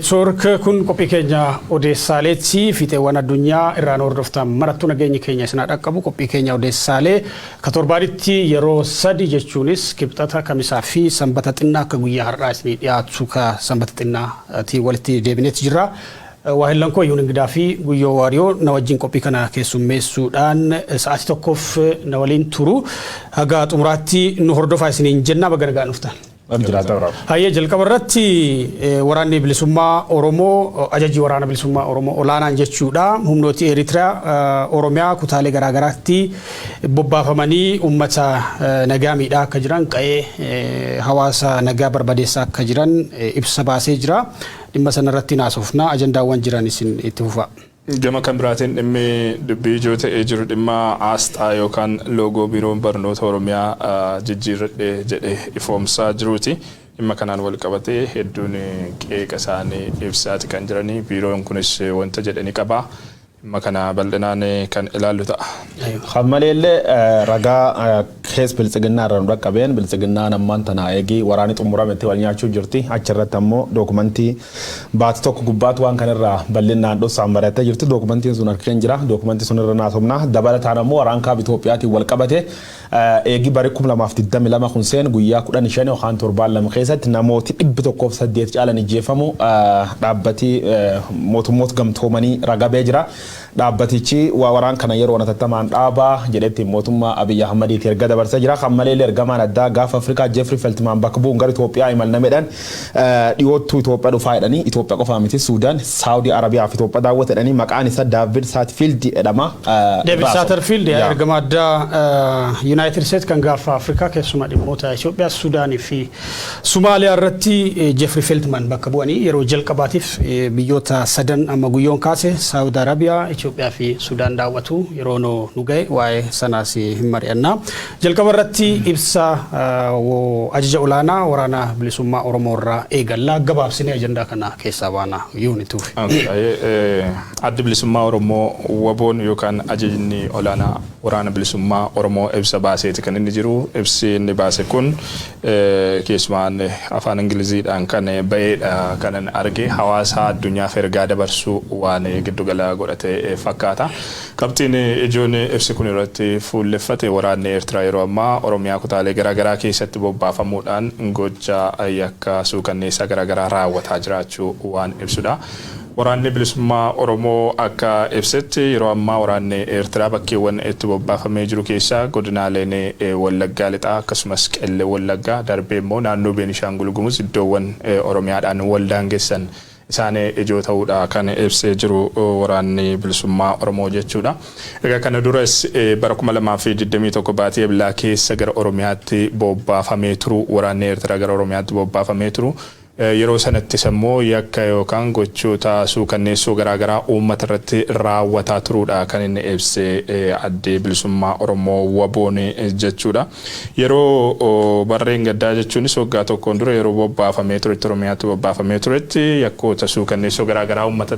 Sorka kun qophii keenya odeessaaleetti fiixeewwan addunyaa irraan hordoftan marattuu nageenyi keenya isin dhaqqabu qophii keenya odeessaalee ka torbaanitti yeroo sadi jechuunis kibxata kamisaa fi sanbata xinnaa akka guyyaa har'aa isin dhiyaatu ka sanbata xinnaatiin walitti deebineetti jira. Waahillan koo yuun ingidaa fi guyyoo waariyoo na wajjin qophii kana keessummeessuudhaan sa'aatii tokkoof na waliin turu haga xumuraatti nu hordofaa isiniin jennaa baga nagaan dhuftan. Hayyee jalqaba irratti waraanni bilisummaa Oromoo ajajii waraana bilisummaa Oromoo olaanaan jechuudha. Humnooti Eritiriyaa Oromiyaa kutaalee garaa garaatti bobbaafamanii uummata nagaa miidhaa akka jiran qa'ee hawaasa nagaa barbadeessaa akka jiran ibsa baasee jira. Dhimma sanarratti naasofna ajandaawwan jiran isin itti fufaa. Gama kan biraatiin dhimmi dubbii ijoo ta'ee jiru dhimma asxaa yookaan loogoo biiroon barnoota Oromiyaa jijjiirradhe jedhee ifoomsaa jiruuti. Dhimma kanaan wal qabatee hedduun qeeqa isaanii ibsaati kan jiranii biiroon kunis wanta jedhanii qaba. Dhimma kana bal'inaan kan ilaallu ta'a. Hamaleellee ragaa kees biltsiginnaa irraan dhaqqabeen biltsiginnaan ammaan tana eegii waraanni xumurametti wal nyaachuu jirti. Achirratti ammoo dookumentii baatii tokko gubbaatu waan kanarraa bal'inaan dhossaan barattee jirti. Dookumentiin sun harkeen jira. Dookumentii sun irra naasofna. Dabalataan ammoo waraan kaab Itoophiyaatiin wal qabate eegii bari 2022 kun seen guyyaa 15 yookaan torbaan lama keessatti namooti 108 caalan ijjeefamu dhaabbati mootummoota gamtoomanii ragabee jira. Dhaabbatichi waraan kana yeroo natattamaan dhaabaa jedhetti mootummaa Abiy Ahmediitti erga dabarsee jira. Hamaleellee ergamaan addaa gaafa Afrikaa Jeffrey Feltman bakka bu'uun gara Itoophiyaa imalnameedhaan dhiyoottuu Itoophiyaa dhufaa jedhanii Itoophiyaa qofaa miti Suudaan, Saawudii Arabiyaa fi Itoophiyaa daawwatanii maqaan isaa David Satfield jedhama. David Satfield ergama addaa United States kan gaafa Afrikaa keessumaa dhimmoota Itoophiyaa, Suudaanii fi Somaaliyaa irratti Jeffrey Feltman bakka bu'anii yeroo jalqabaatiif biyyoota sadan amma guyyoon kaase Saawudii Arabiyaa, Itoophiyaa fi Suudaan daawwatu yeroo nu ga'e waa'ee sanaas hin mari'annaa. Jalqaba irratti ibsa ajaja olaanaa waraana bilisummaa Oromoo irraa eegallaa gabaabsinee ajandaa kana keessaa baana yuunituuf. Addi bilisummaa Oromoo waboon yookaan ajajni olaanaa waraana bilisummaa Oromoo ibsa baaseeti kan inni jiru. Ibsi inni baase kun keessumaan afaan Ingiliziidhaan kan ba'eedha kanan arge hawaasa addunyaaf ergaa dabarsuu waan giddugala godhate fakkaata. Qabxiin ijoon ibsi kun irratti fuulleffate waraanni Eertiraa yeroo ammaa Oromiyaa kutaalee garaa garaa keessatti bobbaafamuudhaan gocha yakka suukanneessaa garaa garaa raawwataa jiraachuu waan ibsudha. Waraanni bilisummaa Oromoo akka ibsetti yeroo ammaa waraanni Eertiraa bakkeewwan itti bobbaafamee jiru keessaa godinaaleen Wallaggaa lixaa akkasumas Qellee Wallaggaa darbee immoo naannoo Beenishaangul Gumuz iddoowwan Oromiyaadhaan wal daangessan isaanii ijoo ta'uudha kan ibsee jiru waraanni bilisummaa Oromoo jechuudha. Egaa kana duras bara 2021 baatii eblaa keessa gara Oromiyaatti bobbaafamee turu waraanni Eertiraa gara Oromiyaatti bobbaafamee turu. Yeroo sanatti immoo yakka yookaan gochoota suukanneessoo garaa garaa uummata irratti raawwataa turuudha kan inni ibsee addi bilisummaa Oromoo waboon jechuudha. Yeroo barreen gaddaa jechuunis waggaa tokkoon dura yeroo bobbaafamee turetti Oromiyaatti bobbaafamee turetti yakkoota suukanneessoo garaa garaa uummata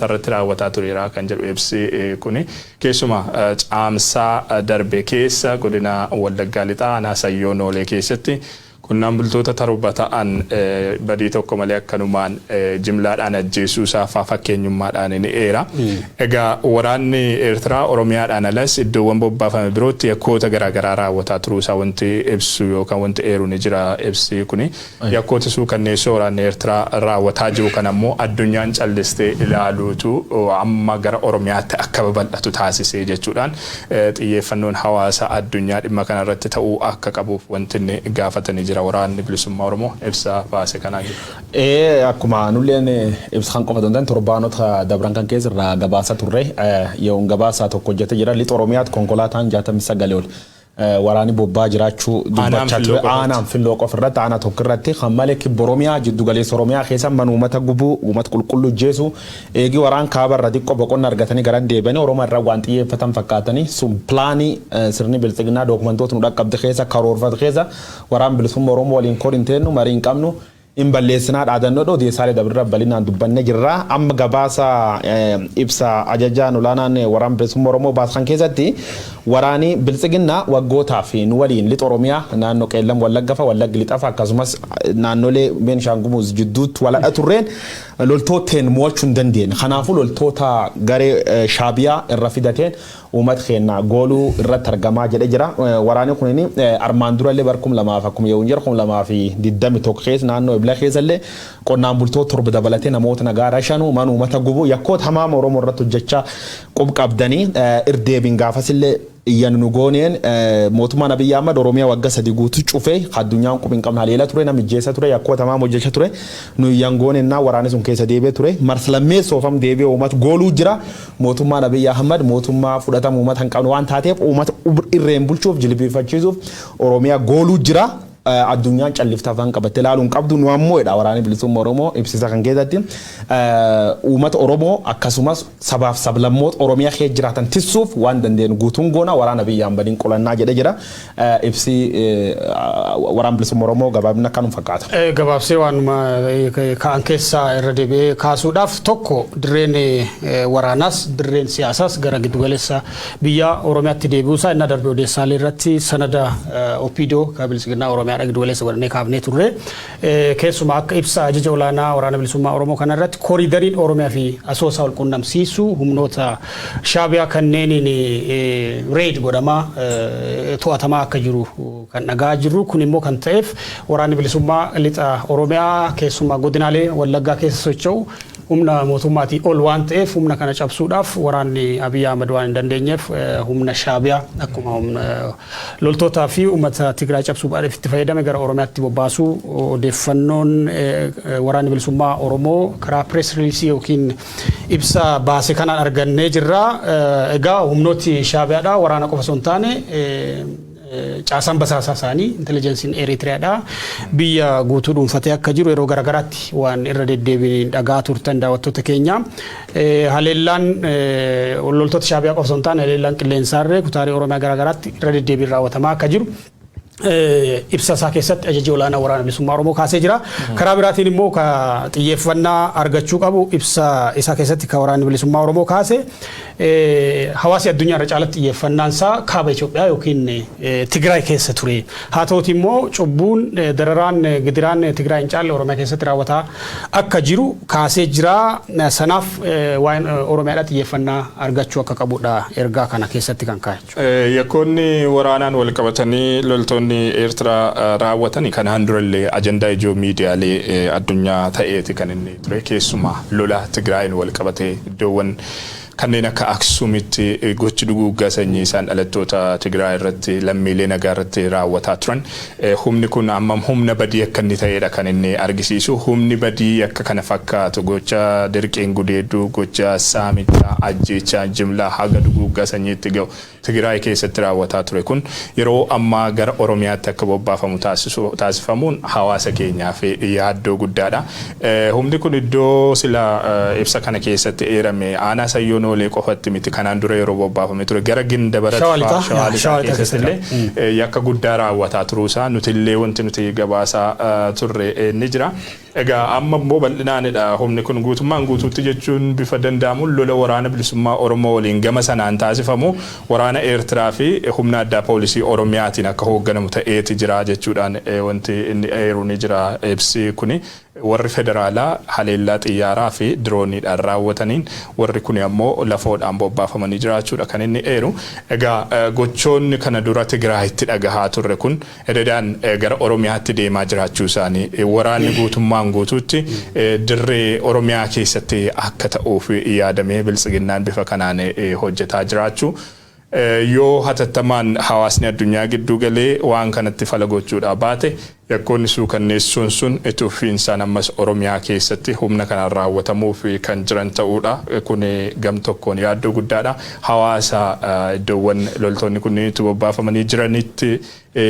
irratti raawwataa tureera kan jedhu ibsi kuni keessuma caamsaa darbe keessa godina Wallaggaa lixaa aanaa Sayyoo Noolee keessatti Kunnaan bultoota tarubaa ta'an badii tokko malee akkanumaan jimlaadhaan ajjeesuu isaa fakkeenyummaadhaan ni eera. Egaa waraanni Eertiraa Oromiyaadhaan alas iddoowwan bobbaafame birootti yakkoota garaa garaa raawwataa turuu isaa wanti ibsu yookaan wanti eeru ni jira ibsi kuni. Yakkoota suukanneessoo waraanni Eertiraa raawwataa jiru kan ammoo addunyaan callistee ilaaluutu amma gara Oromiyaatti akka babal'atu taasisee jechuudhaan xiyyeeffannoon hawaasa addunyaa dhimma kanarratti ta'uu akka qabuuf wanti inni gaafatanii jira. Waraanni bilisummaa Oromoo ibsa baase kanaa jiru. Akkuma nulleen ibsa kan qofa dontan torbaanota dabran kan keessa irraa gabaasa turre yoo gabaasa tokko hojjete jira lixa Oromiyaatti konkolaataan 69 ol waraani bobbaa jiraachuu dubbachaa ture aanaan filloo qofa irratti aanaa tokko irratti hammalee kibba Oromiyaa jiddu galeessa Oromiyaa keessa man uummata gubuu uummata qulqulluu jeesu eegi waraan kaaba irra xiqqoo boqonnaa argatanii garan deebanii Oromoo irraa waan xiyyeeffatan fakkaatanii sun pilaanii sirni biltsiginnaa dookumentoota nu dhaqqabde keessa karoorfate keessa waraan bilisummaa Oromoo waliin korinteenu mariin qabnu in balleessinaa dhaadannoo dhooti saalee dabirra balinaan dubbanne jirra amma gabaasa ibsa ajajaan olaanaan waraan bilisummaa Oromoo baasan keessatti waraanii biltsiginnaa waggootaa fi nu waliin lixa Oromiyaa naannoo Qeellam Wallagga Wallaggi lixafa akkasumas naannolee Beenishaangumuz jidduutti waladha turreen loltooteen mo'achuu hin dandeenye kanaafuu loltoota garee Shaabiyaa irra fidateen uummata keenya gooluu irratti argamaa jedhe jira waraanii kunini armaan durallee barkum lamaaf akkuma yoo jira kum lamaaf 21 keessa naannoo ibla keessallee qonnaan bultoota torba dabalatee namoota nagaa rashanu man uummata gubuu yakkoota hamaa Oromoo irratti hojjechaa qub qabdanii irdeebiin gaafasillee iyyanu gooneen mootummaan Abiy Ahmad Oromiyaa wagga 3 guutuu cufee addunyaan qub hin qabne haleela ture namijjeessa ture yakkoota hamaa hojjechaa ture nu iyyan gooneen na waraanii sun keessa deebee ture marsalamee soofam deebee uummata gooluu jira mootummaan Abiy Ahmad mootummaa fudhatamu uummata hin qabne waan taateef uummata irreen bulchuuf jilbifachiisuuf Oromiyaa gooluu jira addunyaan calliftaafan qabatte laaluun qabdu nu ammoo edha waraanii bilisummaa Oromoo ibsisa kan keessatti uummata Oromoo akkasumas sabaaf sablammoota Oromiyaa keessa jiraatan tissuuf waan dandeenyu guutuun goona waraana Abiy Ahmadiin qolannaa jedhe jira ibsi waraan bilisummaa Oromoo gabaabina kanum fakkaata. Gabaabsee waanuma kaan keessaa irra deebi'ee kaasuudhaaf tokko dirreen waraanaas dirreen siyaasaas gara giddugaleessa biyya Oromiyaatti deebi'uusaa inni darbe odeessaalee irratti sanada OPDO bilisummaa Oromiyaa giddugaleessa godhannee kaafnee turre keessumaa akka ibsa ajaja olaanaa waraana bilisummaa Oromoo kana irratti kooriidariin Oromiyaa fi Asoosaa wal quunnamsiisu humnoota Shaabiyaa kanneeniin reed godhamaa to'atamaa akka jiru kan dhagaa jiru kun immoo kan ta'eef waraanni bilisummaa lixa Oromiyaa keessumaa godinaalee Wallaggaa keessa socho'u humna mootummaatii ol waan ta'eef humna kana cabsuudhaaf waraanni Abiy Ahmad waan hin dandeenyeef humna Shaabiyaa akkuma humna loltootaa fi uummata Tigraay cabsuudhaaf itti fayyadame gara Oromiyaatti bobbaasuu odeeffannoon waraanni bilisummaa Oromoo karaa press release yookiin ibsa baase kanaan argannee jirra. Egaa humnooti Shaabiyaadha waraana qofa osoo hin taane caasan basaasaa isaanii intelligensiin Eritreyaadha biyya guutuu dhuunfatee akka jiru yeroo garagaraatti waan irra deddeebiin dhagaa turtan daawwattoota keenya haleellaan loltoota Shaabiyaa qofa osoo hin taane haleellaan qilleensaarree kutaalee Oromiyaa garagaraatti irra deddeebiin raawwatamaa akka jiru ibsa isaa keessatti ajaja olaanaa waraana bilisummaa Oromoo kaasee jira. Karaa biraatiin immoo ka xiyyeeffannaa argachuu qabu ibsa isaa keessatti ka waraanni bilisummaa Oromoo kaase hawaasi addunyaa irra caalatti xiyyeeffannaan isaa kaaba Itoophiyaa yookiin Tigraay keessa ture. Haa ta'uuti immoo cubbuun dararaan gidiraan Tigraay hin caalle Oromiyaa keessatti raawwataa akka jiru kaasee jira. Sanaaf waan Oromiyaadha xiyyeeffannaa argachuu akka qabudha ergaa kana keessatti kan kaa'e. Yakkoonni waraanaan wal qabatanii loltoonni Eertiraa raawwatanii kanaan durallee ajandaa ijoo miidiyaalee addunyaa ta'eeti kan inni ture keessumaa lola Tigraayin wal qabatee iddoowwan kanneen akka Aksuumitti gochi duguuggaa sanyii isaan dhalattoota Tigraay irratti lammiilee nagaa irratti raawwataa turan humni kun ammam humna badii akka inni ta'edha kan inni argisiisu humni badii akka kana fakkaatu gocha dirqeen gudeedduu gocha saamichaa ajjeechaa jimlaa haga duguuggaa sanyiitti ga'u Tigraay keessatti raawwataa ture kun yeroo ammaa gara Oromiyaatti akka bobbaafamu taasifamuun hawaasa keenyaaf yaaddoo guddaadha. Humni kun iddoo sila ibsa kana keessatti eerame aanaa sayyoon olee qofatti miti kanaan dura yeroo bobbaafame ture gara Gindabarat Shawaalixaa keessatti yakka guddaa raawwataa turuusaa nutillee wanti nuti gabaasaa turre ni jira. Egaa amma immoo bal'inaanidha humni kun guutummaan guutuutti jechuun bifa danda'amuun lola waraana bilisummaa Oromoo waliin gama sanaan taasifamu waraana Eertiraa fi humna addaa poolisii Oromiyaatiin akka hoogganamu ta'eeti jira jechuudhaan wanti inni eeru ni jira ibsi kuni. Warri federaalaa haleellaa xiyyaaraa fi dirooniidhaan raawwataniin warri kun ammoo lafoodhaan bobbaafamanii jiraachuudha kan inni eeru. Egaa gochoonni kana dura Tigraayitti dhagahaa turre kun ededaan gara Oromiyaatti deemaa jiraachuu isaanii waraanni guutummaan guutuutti dirree Oromiyaa keessatti akka ta'uuf yaadamee biltsiginnaan bifa kanaan hojjetaa jiraachuu. Yoo hatattamaan hawaasni addunyaa gidduu galee waan kanatti fala gochuudha baate yakkoonni suukanneessuun sun ituufiinsaan ammas Oromiyaa keessatti humna kanaan raawwatamuuf kan jiran ta'uudha. Kun gam tokkoon yaaddoo guddaadha. Hawaasa iddoowwan loltoonni kunniin itti bobbaafamanii jiranitti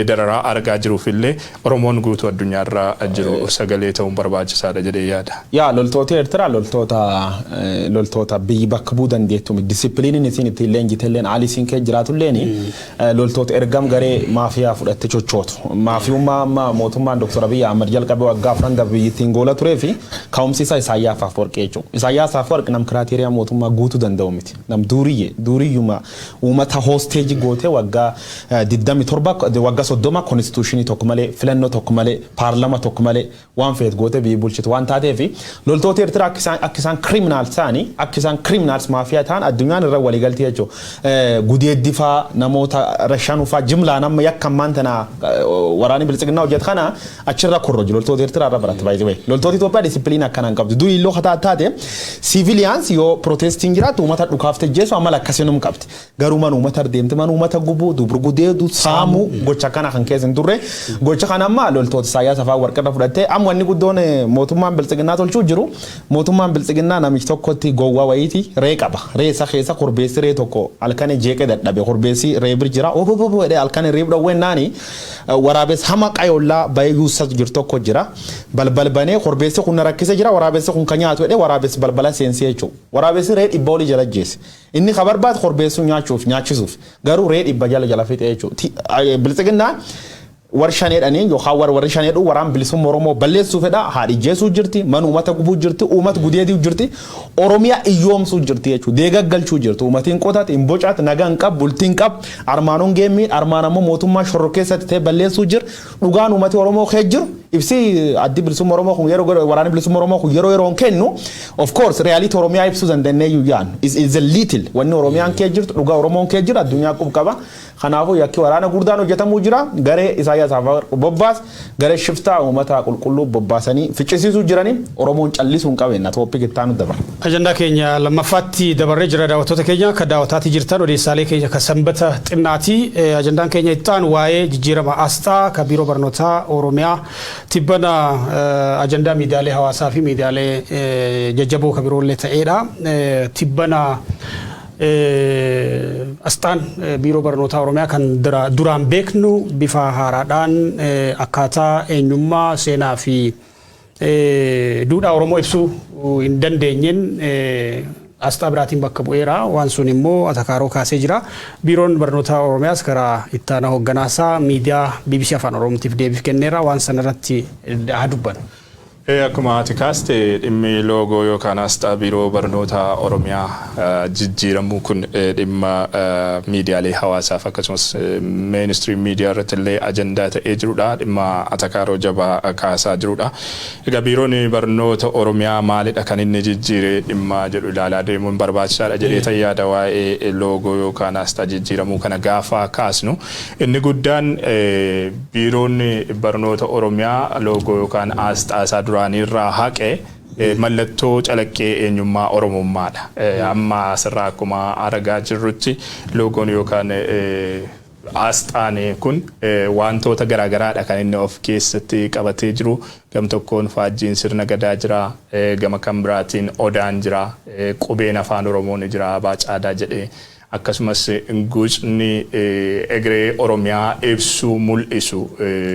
dararaa argaa jiruufillee Oromoon guutuu addunyaarra jiru sagalee ta'uun barbaachisaadha jedhee yaada. Yaa loltoota Eertiraa loltoota biyyi bakka bu'uu dandeettu disipiliiniin isin itti leenjitelleen aalisiin kee jiraatulleen loltoota ergam garee maafiyaa fudhatte chochootu. Maafiyummaa amma mootummaan Dr. Abiy Ahmed jalqabe waggaa afran biyyattiin goola turee fi ka'umsi isaa Isaayyaas Afwerqi jechuudha. Isaayyaas Afwerqi nam kiraateriyaa mootummaa guutuu danda'u miti. Nam duuriyyuma uummata hoosteeji gootee waggaa 27 waggaa 30 konstituushinii tokko malee filannoo tokko malee paarlama tokko malee waan feet gootee biyyi bulchitu waan taateef loltoota Eertiraa akka isaan criminals ta'anii akka isaan criminals maafiyaa ta'an addunyaan irra waliigaltee jechuudha. Gudeeddifaa namoota rashaanufaa jimlaa nama yakka maantana waraani bilisignaa hojjet kana achirra korroji loltoota Eertiraa irra baratti baay'ee loltoota Itoophiyaa disipiliina akkanaan qabdu du'i illoo kataa taate civilians yoo protesting jiraatu uummata dhukaafte jeesu amala akkasinum qabdi garuu man uummata deemte man uummata gubuu dubur gudeedu saamu gocha kana kan keessan turre gocha kana amma loltoota Isaayyaas Afwerqi fudhatte amma wanni guddoon mootummaan bilisignaa tolchuu jiru mootummaan bilisignaa namichi tokkotti gowwaa wayiiti ree qaba ree isa keessa korbeessi ree tokko halkan jeeqe dadhabe korbeessi ree bir jira obobobo jedhe halkan ree dhawwen naani waraabes hama qayollaa bayuusa jirtu tokko jira balbal banee korbeessi kun rakkise jira waraabessi kun kanyaatu jedhe waraabes balbala seensi jechuudha waraabessi ree dhibba oli jala jeesse inni kabarbaat korbeessu nyaachisuuf garuu ree dhibba jala fixe jechuudha bilisignaa warshaneedhanii yookaan warshaneedhu waraan bilisummaa Oromoo balleessuu fedha haadhi jeesuu jirti man uummata gubuu jirti uummata gudeedii jirti Oromiyaa iyyoomsuu jirti jechuudha deegaggalchuu jirti uummatiin qotaati imbocaat nagaan qab bultiin qab armaanoon geemmiin armaan ammoo mootummaa shorro keessatti ta'e balleessuu jir dhugaan uummati Oromoo kee jiru ibsi addi bilisummaa Oromoo kun yeroo waraana bilisummaa Oromoo kun yeroon kennu of course reality Oromiyaa ibsuu dandeenyee yuuyaan is a little wanni Oromiyaan kee jirtu dhugaa Oromoon kee jira addunyaa qaba kanaafuu yakki waraana guddaan hojjetamuu jira garee Isaayyaas Afwerqi bobbaas garee shiftaa uummata qulqulluu bobbaasanii ficcisiisuu jiranii Oromoon callisuu hin qabeenna toopik itti aanu dabar. Ajandaa keenya lammaffaatti dabarree jira daawwattoota keenya akka daawwataatti jirtan odeessaalee keenya kan sanbata xinnaati ajandaan keenya itti aanu waa'ee jijjiirama asxaa kan biiroo barnootaa Oromiyaa tibbana ajandaa miidiyaalee hawaasaa fi miidiyaalee jajjaboo kan biroollee ta'eedha tibbana asxaan biiroo barnootaa Oromiyaa kan duraan beeknu bifa haaraadhaan akkaataa eenyummaa seenaa fi duudhaa Oromoo ibsuu hin dandeenyeen asxaa biraatiin bakka bu'eera waan sun immoo atakaaroo kaasee jira biiroon barnootaa Oromiyaas karaa itti aanaa hogganaasaa miidiyaa BBC Afaan Oromootiif deebii kenneera waan sanarratti haa dubbannu. Akkuma ati kaaste dhimmi loogoo yookaan asxaa biiroo barnootaa Oromiyaa jijjiiramuu kun dhimma miidiyaalee hawaasaaf akkasumas mainstream miidiyaa irratti illee ajandaa ta'ee jirudha. Dhimma atakaaroo jabaa kaasaa jirudha. Egaa biiroon barnoota Oromiyaa maalidha kan inni jijjiire dhimma jedhu ilaalaa deemuun barbaachisaadha jedhee tayyaada waa'ee loogoo yookaan asxaa jijjiiramuu kana gaafa kaasnu inni guddaan biiroon barnoota Oromiyaa loogoo yookaan asxaa isaa irraa haqee mallattoo calaqqee eenyummaa Oromummaadha. Amma asirraa akkuma argaa jirrutti loogoon yookaan asxaan kun wantoota garaagaraadha kan inni of keessatti qabatee jiru. Gam tokkoon faajjiin sirna gadaa jira, gama kan biraatiin odaan jira, qubeen afaan Oromoo ni jira, abaa caadaa jedhee akkasumas guucni egeree Oromiyaa ibsuu mul'isu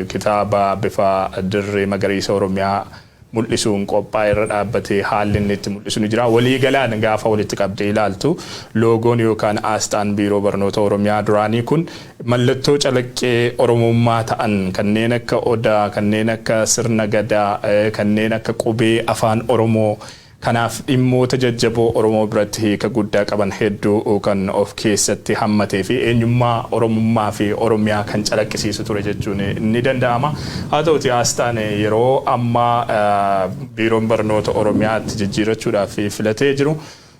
kitaaba bifa dirree magariisa Oromiyaa mul'isuun qophaa'e irra dhaabbatee haalli inni itti mul'isu ni jira. Walii galaan gaafa walitti qabdee ilaaltu loogoon yookaan asxaan biiroo barnoota Oromiyaa duraanii kun mallattoo calaqqee Oromummaa ta'an kanneen akka odaa, kanneen akka sirna gadaa, kanneen akka qubee afaan Oromoo kanaaf dhimmoota jajjaboo Oromoo biratti hiika guddaa qaban hedduu kan of keessatti hammatee fi eenyummaa Oromummaa fi Oromiyaa kan calaqqisiisu ture jechuun ni danda'ama. Haa ta'uti asxaan yeroo ammaa biiroon barnoota Oromiyaatti jijjiirachuudhaaf filatee jiru.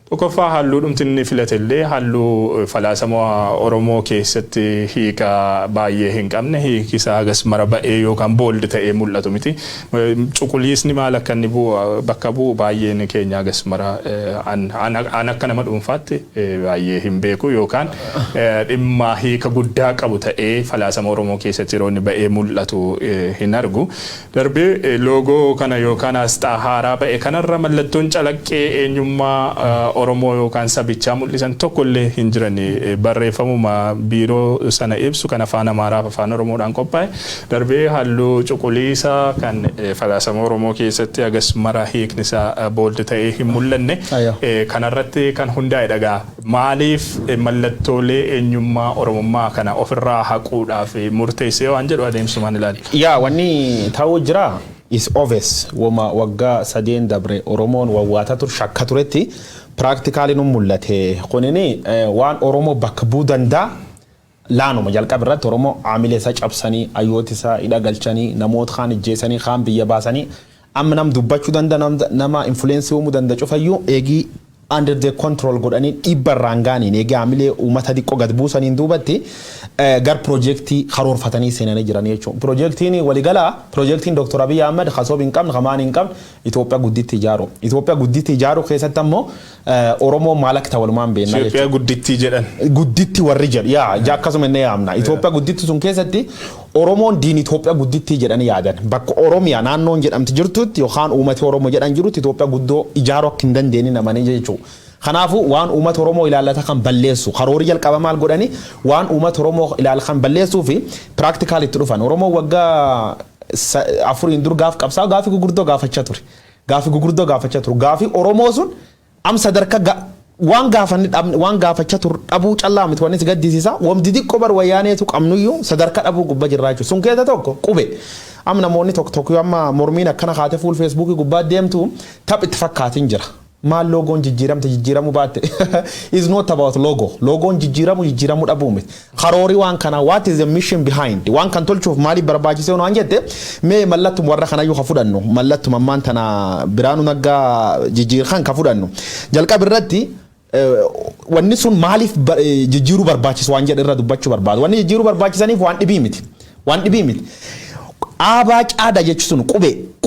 Tokkoffaa halluu dhumtinni filatellee halluu falaasamaa Oromoo keessatti hiika baay'ee hin qabne hiiki isaa hagas mara ba'ee yookaan booldi ta'ee mul'atu miti. Cuquliisni maal akka inni bakka bu'u baay'een keenya hagas mara an akka nama dhuunfaatti baay'ee hin beeku yookaan dhimma hiika guddaa qabu ta'ee falaasama Oromoo keessatti yeroo inni ba'ee mul'atu hin argu. Darbee loogoo kana yookaan asxaa haaraa ba'e kanarra mallattoon calaqqee eenyummaa Oromoo yookaan sabichaa mul'isan tokkollee hin jirani. Barreeffamuma biiroo sana ibsu kan afaan Amaaraa fi afaan Oromoodhaan qophaa'e darbee halluu cuquliisa kan falaasama Oromoo keessatti agas mara hiikni isaa booldi ta'ee hin mul'anne kanarratti kan hundaa'e dhagaa. Maaliif mallattoolee eenyummaa Oromummaa kana ofirraa haquudhaaf murteessee waan jedhu adeemsumaan ilaali. Yaa wanni ta'uu jira is obvious wama waggaa sadeen dabre Oromoon wawwaata tur shakka turetti practically nu mul'ate. Kunini waan Oromoo bakka bu'uu danda'a laanuma jalqaba irratti Oromoo aamilee isaa cabsanii ayyooti isaa hidha galchanii namoota kaan ijjeessanii kaan biyya baasanii amma nam dubbachuu danda'a nama influence uumuu danda'a cufayyuu eegii under the control godhanii dhibba rangaaniin eegee aamilee uummata xiqqoo gad buusaniin duubatti gar projektii karoorfatanii seenanii jiran jechuudha. Projektiin waliigalaa projektiin Dr. Abiy Ahmed khasoob hin qabne hamaan hin qabne Itoophiyaa gudditti ijaaru. Itoophiyaa gudditti ijaaru keessatti ammoo Oromoo maal akka walumaan beekna jechuudha. Itoophiyaa gudditti jedhan. Gudditti warri jedhu yaa akkasuma inni yaamna. Itoophiyaa gudditti sun keessatti Oromoon diin Itoophiyaa gudditti jedhanii yaadan. Bakka Oromiyaa naannoon jedhamti jirtutti yookaan uummati Oromoo jedhan jirutti Itoophiyaa guddoo ijaaruu akka hin dandeenye namanii jechuudha. Kanaafuu waan uummata Oromoo ilaalata kan balleessu karoora jalqaba maal godhani waan uummata Oromoo ilaalata kan balleessuu fi practical itti dhufan. Oromoo waggaa afuriin dur gaaf qabsaa gaafi gurguddoo gaafachaa ture. Gaafi gurguddoo gaafachaa ture. Gaafi Oromoo sun am sadarkaa waan gaafachaa ture dhabuu callaa miti wanni si gaddisiisa. Wamti xiqqoo bar wayyaaneetu qabnuyyuu sadarkaa dhabuu gubbaa jirraa jechuudha. Sun keessa tokko qube. Am namoonni tokko amma mormiin akkana kaatee fuul feesbuukii gubbaa deemtu taph itti fakkaatiin jira. Maal logoon jijjiiramu baatte is not about logoon jijjiiramu dhabuu miti. Karoori waan kana what is the mission behind waan kan tolchuuf maaliif barbaachisee waan jette mee mallattum warra kanayyuu ka fudhannu mallattum ammaan tana Biraanuu Naggaa jijjiirkan ka fudhannu jalqaba irratti wanni sun maaliif jijjiiruu barbaachisu waan jedhe irra dubbachuu barbaadu. Wanni jijjiiruu barbaachisaniif waan dhibii miti. Aabaa caada jechuun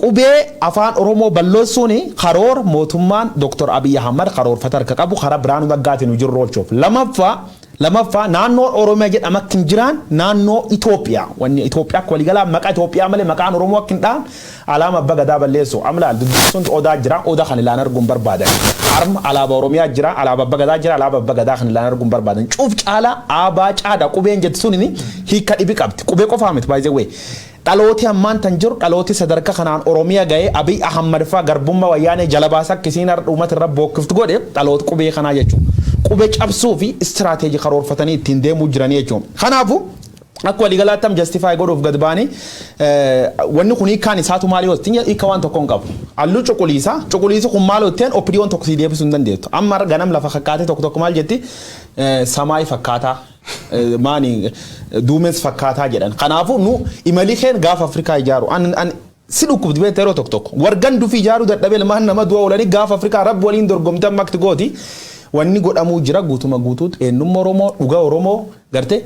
qubee afaan Oromoo balleessuun karoora mootummaan Dr. Abiy Ahmed karoorfata harka qabu karaa Biraanuu Naggaatiin hojii oolchuuf. Lamaffaa naannoo Oromiyaa jedhama akka hin jiraan naannoo Itoophiyaa. Wanni Itoophiyaa akka waliigalaa maqaa Itoophiyaa malee maqaan Oromoo akka hin dhaan alaama abbaa gadaa balleessu. Amlaal dubbisuun odaa jira odaa kan ilaan arguun barbaadan. Harma alaaba Oromiyaa jira alaaba abbaa gadaa jira alaaba abbaa gadaa kan ilaan arguun barbaadan. Cuuf caalaa aabaa caada qubeen jettu suniin hiika dhibi qabdi. Qubee qofaa miti by the way. Dhalooti ammaan tan jiru dhalooti sadarkaa kanaan Oromiyaa ga'ee Abiy Ahmed faa garbummaa wayyaanee jala baasaa akkasiin uummata irra bookiftu godhe dhalooti qubee kanaa jechuudha. Qubee cabsuu fi istiraatiijii karoorfatanii ittiin deemuu jiranii jechuudha. Kanaafuu akka waliigalaatti justify godhuuf gad baanii wanni kun hiikkaan isaatu maali hoos hiika waan tokko hin qabu. Halluu cuquliisa kun maal hojjeteen opiniyoon tokko si deebisuu hin dandeettu. Amma ganam lafa fakkaatee tokko maal jetti samaay fakkaataa. Maani duumessa fakkaataa jedhan. Kanaafuu nu imalii keen gaafa Afrikaa ijaaru si dhukkubdi beektaa yeroo tokko wargan dufi ijaaruu dadhabee lamaan nama du'a oolanii gaafa Afrikaa rabbi waliin dorgomtan makti gooti wanni godhamuu jira guutuma guutuutti eenyummaa Oromoo dhugaa Oromoo gartee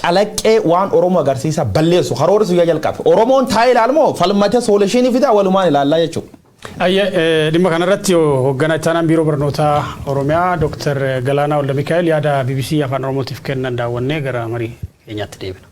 calaqqee waan Oromoo agarsiisa balleessu karoora suyyaa jalqabe Oromoon taa'ee ilaalmoo falmatee soolashinii fidaa walumaan ilaallaa jechuudha. Dhimma kanarratti hoogganaa ittaanaan biiroo barnootaa Oromiyaa Dr. Galaanaa Walda Mikaa'el yaada BBC afaan Oromootiif kennan daawwannee gara marii keenyaatti deebina.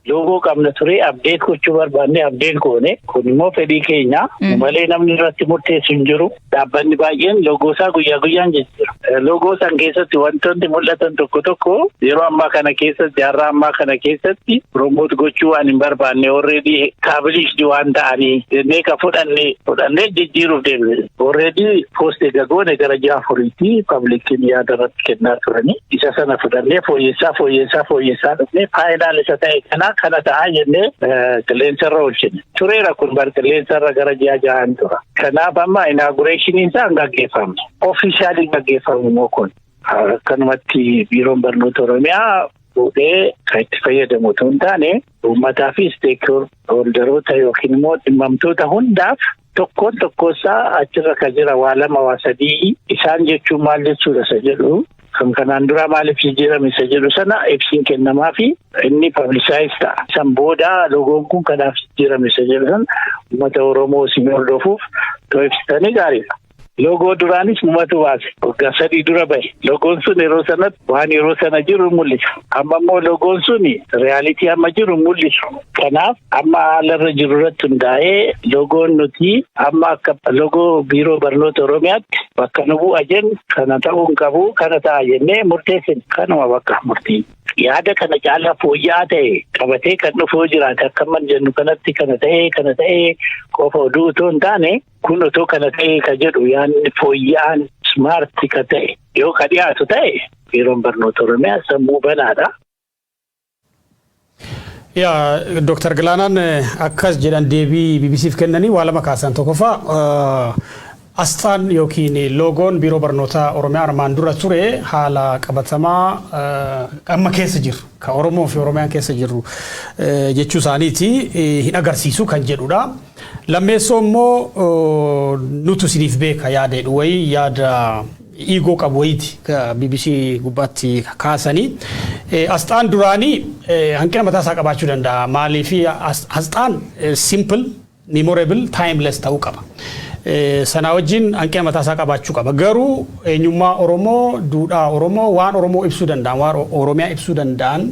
Loogoo qabna ture abdeet gochuu barbaanne abdeet goone kun immoo fedhii keenya malee namni irratti murteessu hin jiru. Dhaabbanni baay'een loogoo isaa guyyaa guyyaan jijjiira. Loogoo san keessatti wantoonni mul'atan tokko yeroo ammaa kana keessatti har'a ammaa kana keessatti promote gochuu waan hin barbaanne already established waan ta'anii jennee ka fudhannee jijjiiruuf deemne. Already post egagoone gara jaafuriitti publicin yaada irratti kennaa turanii isa sana fudhannee fooyyessaa dhufnee faayidaan isa ta'e kana ta'aa jennee qilleensarra oolchine. Tureera kun bar qilleensarra gara ji'a jahaan tura. Kanaaf amma inaugurationiin isaa gaggeeffamne. Officially gaggeeffamu immoo kun akkanumatti biiroon barnoota Oromiyaa fuudhee kan itti fayyadamu otoo hin taane uummataa fi stakeholderoota yookiin immoo dhimmamtoota hundaaf tokkosaa achirra kan jira waa lama waa sadii isaan jechuun maal jechuudha isa jedhu. Kan kanaan dura maaliif jijjiirame isa jedhu sana ibsiin kennamaa fi inni publicize ta'a. San booda logoon kun kanaaf jijjiirame isa jedhu sana uummata Oromoo isin hordofuuf too ibsitanii gaariidha. Loogoo duraanis mumatu baase. Waggaa 3 dura bahe. Loogoon sun yeroo sanatti waan yeroo sana jiru mul'isa. Amma immoo loogoon sun reyaalitii amma jiru mul'isu. Kanaaf amma haalarra jiru irratti hundaa'ee loogoon nuti amma akka loogoo biiroo barnoota Oromiyaatti bakka nu bu'a jennu kana ta'uu hin qabu kana ta'a jennee murteessine. Kanuma bakka murtii. Yaada kana caalaa fooyya'aa ta'e qabatee kan dhufuu jiraate akka man jennu kanatti kana ta'ee qofa oduu otoo hin taane kun otoo kana ta'e ka jedhu yaadni fooyya'aan smaarti ka ta'e yoo ka dhiyaatu ta'e biiroon barnoota Oromiyaa sammuu banaadha. Yaa Dr. Galaanaan akkas jedhan deebii BBCf kennanii waa lama kaasan tokkoffaa asxaan yookiin loogoon biiroo barnoota Oromiyaa armaan dura ture haala qabatamaa amma keessa jiru ka Oromoo fi Oromiyaan keessa jiru jechuu isaaniiti hin agarsiisu kan jedhudha. Lammeessoo immoo nutu isiniif beeka yaadedhu wayii yaada ego qabu wayiiti ka BBC gubbaatti kaasanii. Asxaan duraanii hanqina mataa isaa qabaachuu danda'a. Maaliif asxaan simple, memorable, timeless ta'uu qaba. Sana wajjin hanqina mataa isaa qabaachuu qaba. Garuu eenyummaa Oromoo, duudhaa Oromoo waan Oromoo ibsuu danda'an, waan Oromiyaa ibsuu danda'an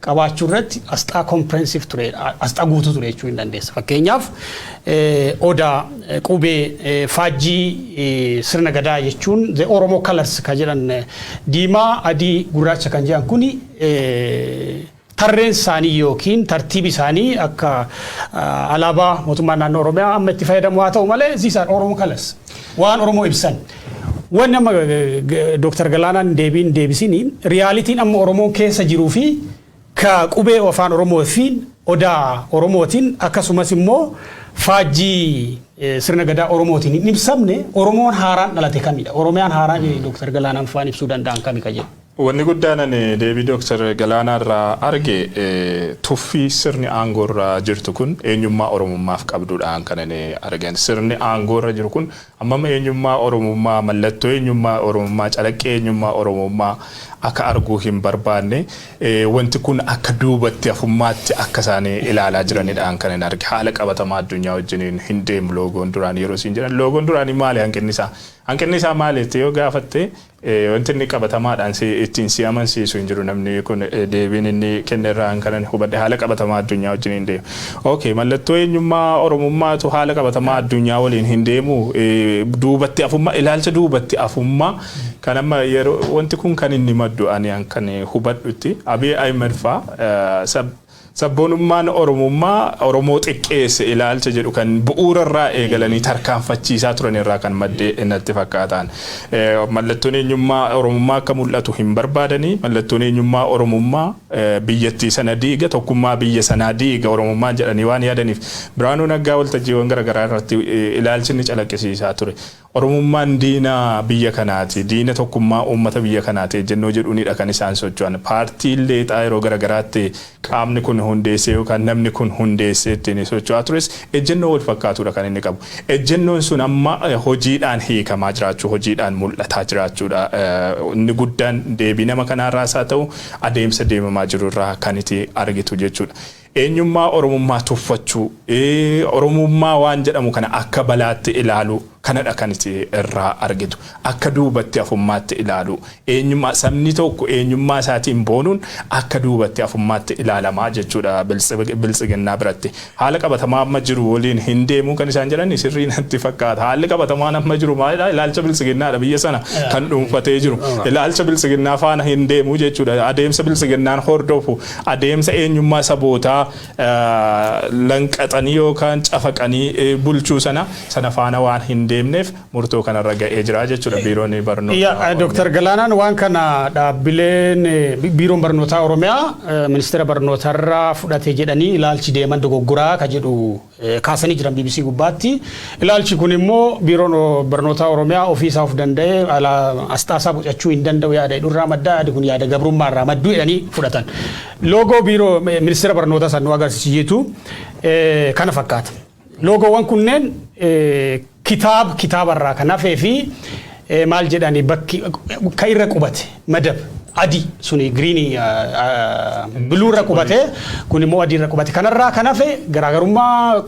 qabaachuu irratti asxaa comprehensive ture, asxaa guutuu ture jechuu hin dandeessa. Fakkeenyaaf odaa, qubee, faajjii sirna gadaa jechuun the Oromoo colors kan jedhan diimaa, adii, gurraacha kan jedhan kuni tarreen isaanii yookiin tartiibi isaanii akka alaabaa mootummaa naannoo Oromiyaa amma itti fayyadamu haa ta'u malee these are Oromoo colors waan Oromoo ibsan. Wanni amma Dr. Galaanaan deebisini reyaalitiin amma Oromoon keessa jiruu fi ka qubee afaan Oromoo fi odaa Oromootiin akkasumas immoo faajjii sirna gadaa Oromootiin hin ibsamne Oromoon haaraan dhalate kamidha? Oromiyaan haaraan Dr. Galaanaan faan ibsuu danda'an kami ka jedhu? Wanni guddaan deebii Dr. Galaanaa irraa arge tuffii sirni aangoo irra jirtu kun eenyummaa Oromummaaf qabduudhaan kan inni argan. Sirni aangoo irra jiru kun amma eenyummaa Oromummaa, mallattoo eenyummaa Oromummaa, calaqqee eenyummaa Oromummaa akka arguu hin barbaanne wanti kun akka duubatti afummaatti akka isaanii ilaalaa jiranidhaan kan inni arge. Haala qabatamaa addunyaa wajjiniin hin deemu loogoon duraan yeroo siin jedhan. Loogoon duraanii maali hanqinni isaa? Hanqinni isaa maalitti yoo gaafatte wanti inni qabatamaadhaan ittiin si amansiisu hin jiru namni kun deebiin inni kenne irraa kan hubadhe haala qabatamaa addunyaa wajjin hin deemu. Okay, mallattoo eenyummaa Oromummaatu haala qabatamaa addunyaa waliin hin deemu duubatti afummaa ilaalcha duubatti afummaa kan amma yeroo wanti kun kan inni maddu ani kan hubadhutti Abiy Ahmed faa sabboonummaan Oromummaa Oromoo xiqqeesse ilaalcha jedhu kan bu'uura irraa eegalanii tarkaanfachiisaa turan irraa kan maddee natti fakkaatan. Mallattoon eenyummaa Oromummaa akka mul'atu hin barbaadanii mallattoon eenyummaa Oromummaa biyyattii sana diiga tokkummaa biyya sanaa diiga Oromummaan jedhanii waan yaadaniif Biraanuu Naggaa waltajjiiwwan garaagaraa irratti ilaalchi inni calaqqisiisaa ture. Oromummaan diina biyya kanaati, diina tokkummaa uummata biyya kanaati jennoo jedhuunidha kan isaan socho'an. Paartiin leexaa yeroo garaagaraatti qaamni kun hundeessee yookaan namni kun hundeessee ittiin socho'aa tures ejjennoo wal fakkaatudha kan inni qabu. Ejjennoon sun amma hojiidhaan hiikamaa jiraachuu, hojiidhaan mul'ataa jiraachuudha. Inni guddaan deebii nama kanaarraas haa ta'u adeemsa deemamaa jiru irraa kan itti argitu jechuudha. Eenyummaa Oromummaa tuffachuu, Oromummaa waan jedhamu kana akka balaatti ilaalu kanadha kan itti irraa argitu. Akka duubatti afummaatti ilaalu. Eenyummaa sabni tokko eenyummaa isaatiin boonuun akka duubatti afummaatti ilaalamaa jechuudha biltsiginnaa biratti. Haala qabatamaa amma jiru waliin hin deemu kan isaan jedhan sirrii natti fakkaata. Haalli qabatamaan amma jiru maalidha? Ilaalcha biltsiginnaadha biyya sana kan dhuunfatee jiru. Ilaalcha biltsiginnaa faana hin deemu jechuudha. Adeemsa biltsiginnaan hordofu, adeemsa eenyummaa sabootaa lanqaxanii yookaan cafaqanii bulchuu sana faana waan hin deemneef murtoo kanarra ga'ee jira jechuudha biiroon barnootaa. Dr. Galaanaan waan kana dhaabbileen biiroon barnootaa Oromiyaa ministeera barnootarraa fudhatee jedhanii ilaalchi deeman dogoggoraa ka jedhu kaasanii jiran BBC gubbaatti. Ilaalchi kun immoo biiroon barnootaa Oromiyaa ofiisaa of danda'ee asxaasaa boqochuu hin danda'u yaada irraa madda yaadi kun yaada gabrummaa irraa madduu jedhanii fudhatan. Loogoo biiroo ministeera barnootaa san nu agarsiisitu kana fakkaata. Loogoowwan kunneen kitaaba irraa kan hafee fi maal jedhani bakki ka irra qubate madab adii suni giriinii biluu irra qubate kun immoo adii irra qubate kanarraa kan hafe garaagarummaa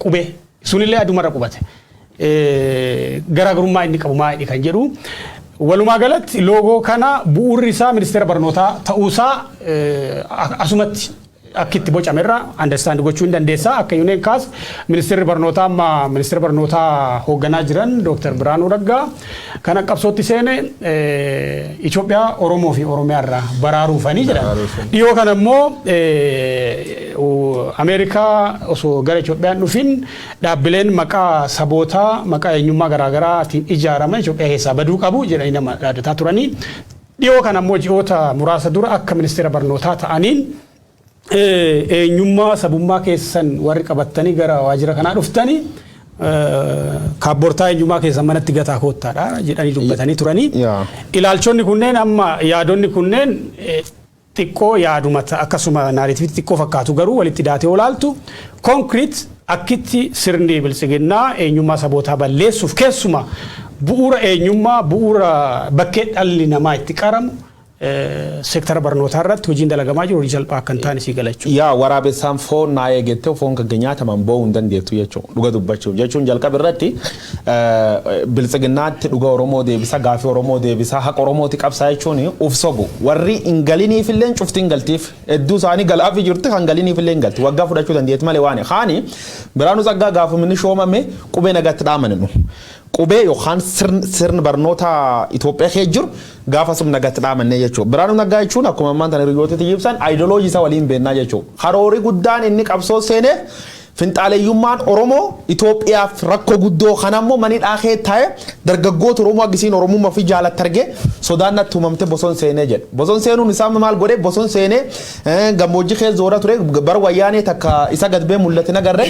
qubee sunillee aduma irra qubate garaagarummaa inni qabu maali kan jedhu walumaa galatti loogoo kana bu'uurri isaa ministeera barnootaa ta'uusaa asumatti akkitti bocamerra understand gochuu hin dandeessa akka yuuneen kaas ministeerri barnootaa amma ministeera barnootaa hoogganaa jiran Dr. Biraanuu Naggaa kana qabsootti seene Itoophiyaa Oromoo fi Oromiyaa irraa baraaruufanii jedhan dhiyoo kana immoo Ameerikaa osoo gara Itoophiyaan dhufin dhaabbileen maqaa sabootaa maqaa eenyummaa garaagaraatiin ijaaraman Itoophiyaa keessaa baduu qabu jedhanii nama dhaadataa turanii dhiyoo kana immoo ji'oota muraasa dura akka ministeera barnootaa ta'aniin eenyummaa sabummaa keessan warri qabattanii gara waajjira kanaa dhuftanii kaabbortaa eenyummaa keessan manatti gataa koottaadha jedhanii dubbatanii turanii ilaalchonni kunneen amma yaadonni kunneen xiqqoo yaadumata akkasuma naaritiifi xiqqoo fakkaatu garuu walitti daatee olaaltu konkriit akkitti sirni biltsiginnaa eenyummaa sabootaa balleessuuf keessuma bu'uura eenyummaa bu'uura bakkee dhalli namaa itti qaramu sektara barnootaa irratti hojiin dalagamaa jiru hojii salphaa akka hin taane si galachuu. Yaa waraabessaan foon naa eegattee foon kan nyaataman ba'uu hin dandeettu jechuudha. Dhuga dubbachuu jechuun jalqaba irratti biltsiginnaatti dhuga Oromoo deebisa gaafii Oromoo deebisa haqa Oromooti qabsaa jechuun uf sobu warri hin galiniif illee cufti hin galtiif hedduu isaanii galaafi jirti kan galiniif illee hin galti waggaa fudhachuu dandeetti malee waan haani Biraanuu Naggaa gaafumni shoomame qubee nagatti dhaamannu. Qubee yookaan sirni barnoota Itoophiyaa keessa jiru gaafa sumna gatti dhaamannee jechuudha. Biraanuu Naggaa jechuun akkuma ammaan tana hiriyootatti ibsan ideoloojii isaa waliin beennaa jechuudha. Karoorri guddaan inni qabsoo seenee finxaaleeyyummaan Oromoo Itoophiyaaf rakkoo guddoo kanammoo manii dhaakee taa'e dargaggoota Oromoo agisiin Oromummaa fi jaalatti argee sodaan natti uumamte boson seenee jedha. Boson seenuun isaa maal godhee boson seenee gammoojjii keessa zoora ture bar wayyaanee takka isa gadbee mul'ate nagarre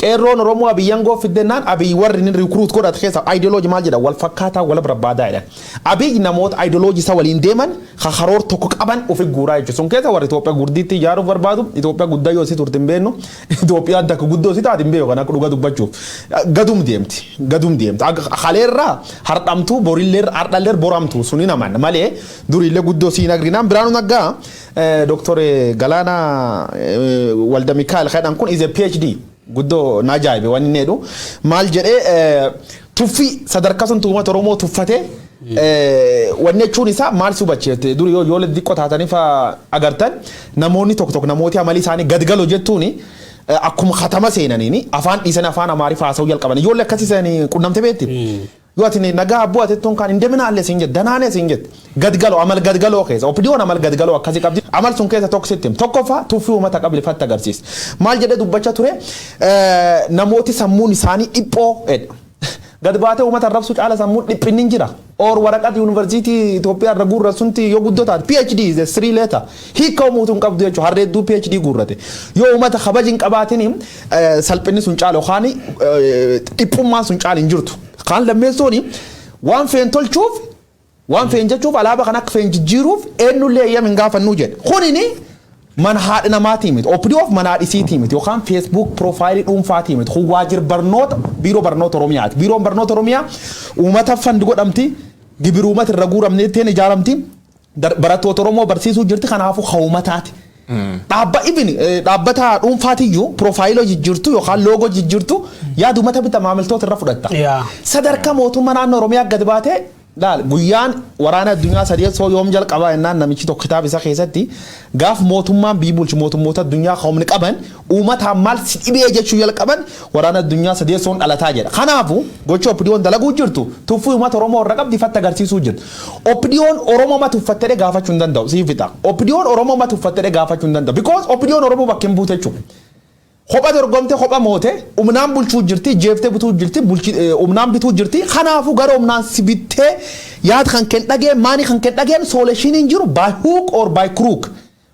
qeerroon Oromoo abiyyan goofiddennaan abiyyi warri inni rikuruut godhate keessa ideoloojii maal jedha wal fakkaataa wal barbaadaa jedha. Abiyyi namoota ideoloojii isa waliin deeman karoora tokko qaban ofi guuraa jechuudha. Sun keessa warri Itoophiyaa guddiitti ijaaruuf barbaadu Itoophiyaa guddaa yoo si turte hin beennu Itoophiyaan takka guddoo si taate hin beeku kan akka dhuga dubbachuuf gadum deemti haleerraa hardhamtuu borillee hardhallee boramtu suni naman malee durillee guddoo si nagrinaan Biraanuu Naggaa Dr. Galaanaa Walda Mikaa'el kan kun is a PhD guddoo najaa'ibe waan inni jedhu maal jedhee tuffii sadarkaa sun uummata Oromoo tuffatee wanni jechuun isaa maal si hubachiifte duri yoo xiqqoo taataniif agartan namoonni tokko namooti amalii isaanii gadgaloo jettuuni akkuma khatama seenaniini afaan dhiisan afaan Amaariffaa haasa'uu jalqaban ijoollee akkasii seenanii qunnamte beekti yoo ati nagaa abbuu ati ton kan indeminaalee siin jette danaanee siin jette gadgaloo amal gadgaloo keessa opiniyoon amal gadgaloo akkasii qabdi amal sun keessa tokko sittim tokkoffaa tuffii uummata qablifatta agarsiisa maal jedhee dubbachaa ture namooti sammuun isaanii dhiphoo edha gad baatee uummata arrabsuu caala sammuun dhiphinni jira or waraqat yuunivarsiitii Itoophiyaa irra guurra sunti yoo guddoo taate PhD is a 3 letter hiika umuutuun qabdu jechuudha harreedduu PhD guurrate yoo uummata kabajin qabaatiin salphinni sun caala yookaan dhiphummaan sun caala hin jirtu kaan lammeessooni waan feen tolchuuf waan feen jechuuf alaabaa kan akka feen jijjiiruuf eenyullee eeyyam hin gaafannuu jedhe kunini man haadha namaatii miti OPDOf man haadhisiitii miti yookaan Facebook profaayilii dhuunfaatii miti kun waajjira barnoota biiroo barnoota Oromiyaati biiroon barnoota Oromiyaa uummata fandi godhamti gibira uummata irra guuramnee teen ijaaramti barattoota Oromoo barsiisuu jirti kanaafuu hawumataati. Dhaabbata dhuunfaatiyyuu profaayiloo jijjiirtu yookaan loogoo jijjiirtu yaada uummata bitaa maamiltoota irra fudhatta. Sadarkaa mootummaa naannoo Oromiyaa gad baatee laal guyyaan waraana addunyaa sadeessoo yoom jalqabaa jennaan namichi tokko kitaaba isaa keessatti gaaf mootummaan biibulchi mootummoota addunyaa qaamni qaban uummata maal si dhibee jechuu jalqaban waraana addunyaa sadeessoon dhalataa jedha. Kanaafuu gocha OPDOon dalaguu jirtu tuffii uummata Oromoo irra qabdi fatta agarsiisuu jirtu. OPDOon Oromoo ma tuffattee gaafachuu hin danda'u siifixa. OPDOon Oromoo ma tuffattee gaafachuu hin danda'u because OPDOon Oromoo bakka hin buute jechuudha. Kopha dorgomte kopha moote umnaan bulchuu jirti jeeftee butuu jirti umnaan bituu jirti kanaafuu gara umnaan sibittee yaad kan ken dhagee maani kan ken dhageen solution jiru by hook or by crook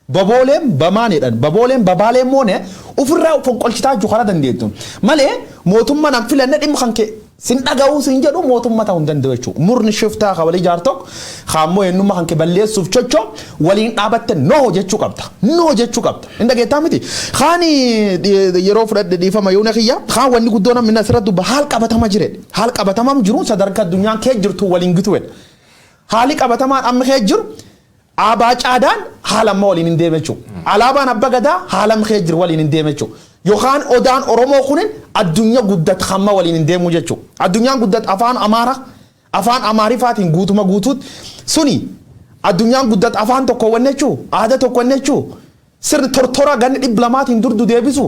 babooleen bamaanidhan babooleen babaaleen moone ofirraa fonqolchitaa jukara dandeettu malee mootummaan an filanne dhimma kan kee sin dhaga'uu sin jedhu mootummaa ta'uu hin danda'u jechuudha murni shiftaa kabalee jaartok kaammoo eenyummaa kan kee balleessuuf chocho waliin dhaabatte noo jechuu qabda hin dhageettaa miti kaani yeroo fudhadhe dhiifama yoo nakiyya kaan wanni guddoo namni asirratti dubba haal qabatama jire haal qabatamaan jiru sadarkaa addunyaan kee jirtu waliin gituudha haali qabatamaan amma kee jiru abaa caadaan haala amma waliin hin deeme jechuudha alaabaan abba gadaa haala amma kee jiru waliin hin deeme jechuudha yookaan odaan Oromoo kunin addunyaa guddat hamma waliin hin deemu jechuudha. Addunyaan guddat afaan Amaarifaatiin guutuma guutuut suni addunyaan guddat afaan tokko wannechuu aadaa tokko wannechuu sirni tortora ganni 200 durdu deebisu.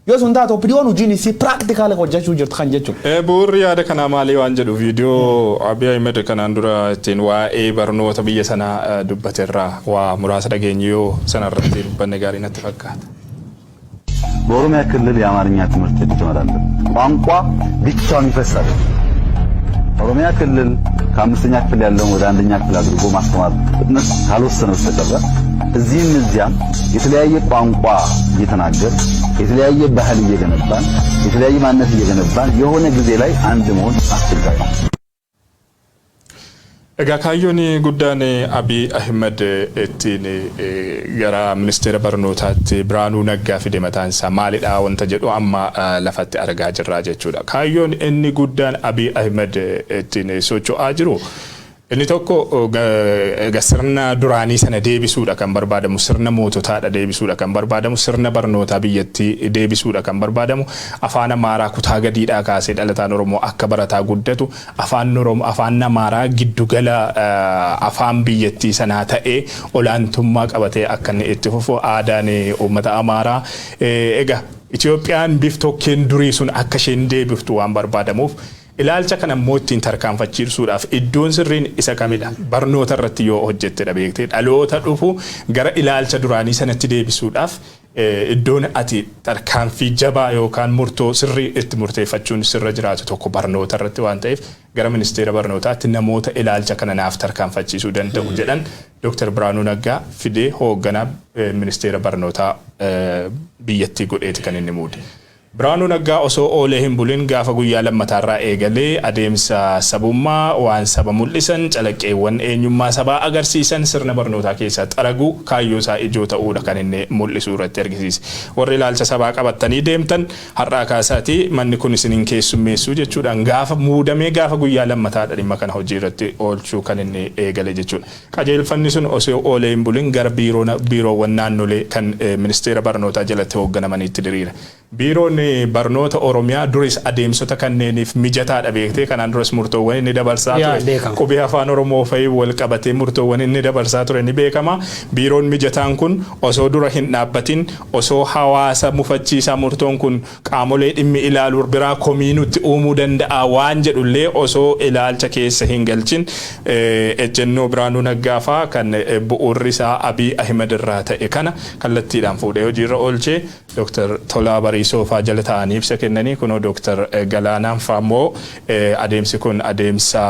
Yoo sun taatu opiniyoon hojiin si practical hojjechuu jirtu kan jechuudha. Bu'uurri yaada kanaa maalii waan jedhu viidiyoo Abiy Ahmed kanaan dura ittiin waa'ee barnoota biyya sanaa dubbateerraa waa muraasa dhageenye yoo sanarratti dubbanne gaarii natti fakkaata. በኦሮሚያ ክልል የአማርኛ ትምህርት የተጀመረ ቋንቋ ብቻውን ይፈሳል። ኦሮሚያ ክልል ከአምስተኛ ክፍል ያለውን ወደ አንደኛ ክፍል አድርጎ ማስተማር ፍጥነት ካልወሰነ በስተቀር እዚህም እዚያም የተለያየ ቋንቋ እየተናገር የተለያየ ባህል እየገነባን የተለያየ ማንነት እየገነባን የሆነ ጊዜ ላይ አንድ መሆን አስቸጋሪ ነው። Egaa kaayyoon guddaan Abiy Ahmed ittiin gara ministeera barnootaatti Biraanuu Naggaa fide mataan isaa maalidha wanta jedhu amma lafatti argaa jirra jechuudha. Kaayyoon inni guddaan Abiy Ahmed ittiin socho'aa jiru inni tokko sirna duraanii sana deebisuudha kan barbaadamu, sirna moototaadha deebisuudha kan barbaadamu, sirna barnootaa biyyattii deebisuudha kan barbaadamu, afaan Amaaraa kutaa gadiidhaa kaasee dhalataan Oromoo akka barataa guddatu, afaan Amaaraa giddugala afaan biyyattii sanaa ta'ee olaantummaa qabatee akka inni itti fufu aadaan uummata Amaaraa egaa Itoophiyaan biftokkeen durii sun akka isheen deebiftu waan barbaadamuuf ilaalcha kana immoo ittiin tarkaanfachiisuudhaaf iddoon sirriin isa kamidha barnoota irratti yoo hojjettedha beektee dhaloota dhufu gara ilaalcha duraanii sanatti deebisuudhaaf iddoon ati tarkaanfii jabaa yookaan murtoo sirrii itti murteeffachuun sirra jiraatu tokko barnoota irratti waan ta'eef gara ministeera barnootaatti namoota ilaalcha kana naaf tarkaanfachiisuu danda'u jedhan Dr. Biraanuu Naggaa fidee hoogganaa ministeera barnootaa biyyattii godheeti kan inni muude. Biraanuu Naggaa osoo oolee hin bulin gaafa guyyaa lammataarraa eegalee adeemsa sabummaa waan saba mul'isan calaqqeewwan eenyummaa sabaa agarsiisan sirna barnootaa keessaa xaraguu kaayyoo isaa ijoo ta'uudha kan inni mul'isuu irratti argisiise. Warri ilaalcha sabaa qabatanii deemtan har'aa kaasaatii manni kun isiniin keessummeessuu jechuudhaan gaafa muudamee gaafa guyyaa lammataadha dhimma kana hojii irratti oolchuu kan inni eegale jechuudha. Qajeelfanni sun osoo oolee hin bulin gara biiroowwan naannolee kan ministeera barnootaa jalatti hoogganamaniitti diriira. Biiroon barnoota Oromiyaa duris adeemsota kanneeniif mijataadha beektee kanaan duras murtoowwan inni dabarsaa ture qubee afaan Oromoo fa'i wal qabatee murtoowwan inni dabarsaa ture ni beekama. Biiroon mijataan kun osoo dura hin dhaabbatin osoo hawaasa mufachiisaa murtoon kun qaamolee dhimmi ilaaluu biraa komiinutti uumuu danda'a waan jedhullee osoo ilaalcha keessa hin galchin ejjennoo Biraanuu Naggaa fa'aa kan bu'uurri isaa Abiy Ahmed irraa ta'e kana kallattiidhaan fuudhee hojiirra oolchee Dr. Tolaa Bariisoo fa'aa jala ta'anii ibsa kennanii kunoo Dr. Galaanaan fa'aa immoo adeemsi kun adeemsa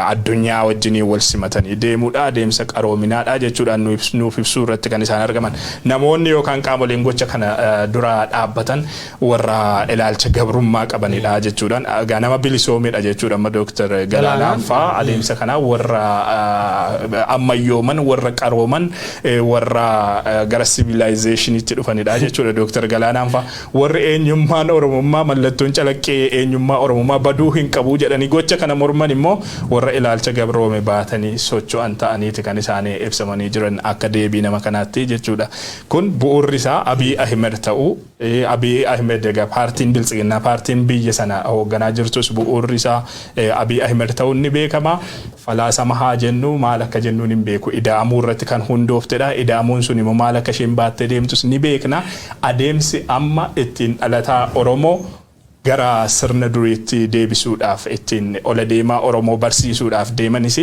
addunyaa wajjin wal simatanii deemuudha adeemsa qaroominaadha jechuudhaan nuuf ibsuu irratti kan isaan argaman namoonni yookaan qaamoleen gocha kana dura dhaabbatan warra ilaalcha gabrummaa qabanidha jechuudhaan nama bilisoomeedha jechuudha amma Dr. Galaanaan fa'aa adeemsa kana warra ammayyooman warra qarooman warra gara civilization'itti dhufanidha jechuudha Dr. Galaanaan fa'aa warri eenyummaan Oromummaa mallattoon calaqqee eenyummaa Oromummaa baduu hin qabu jedhanii gocha kana morman immoo warra ilaalcha gabroome baatanii socho'an ta'aniiti kan isaanii ibsamanii jiran akka deebii nama kanaatti jechuudha. Kun bu'uurri isaa Abiy Ahmed ta'uu Abiy Ahmed egaa paartiin Biltsiginnaa paartiin biyya sana hoogganaa jirtus bu'uurri isaa Abiy Ahmed ta'uun ni beekama. Falaasama haa jennu maal akka jennuun hin beeku ida'amuu irratti kan hundooftedha. Ida'amuun sun immoo maal akka isheen baattee deemtus ni beekna. Adeemsi amma ittiin dhalataa Oromoo gara sirna duriitti deebisuudhaaf ittiin ola deemaa Oromoo barsiisuudhaaf deemanis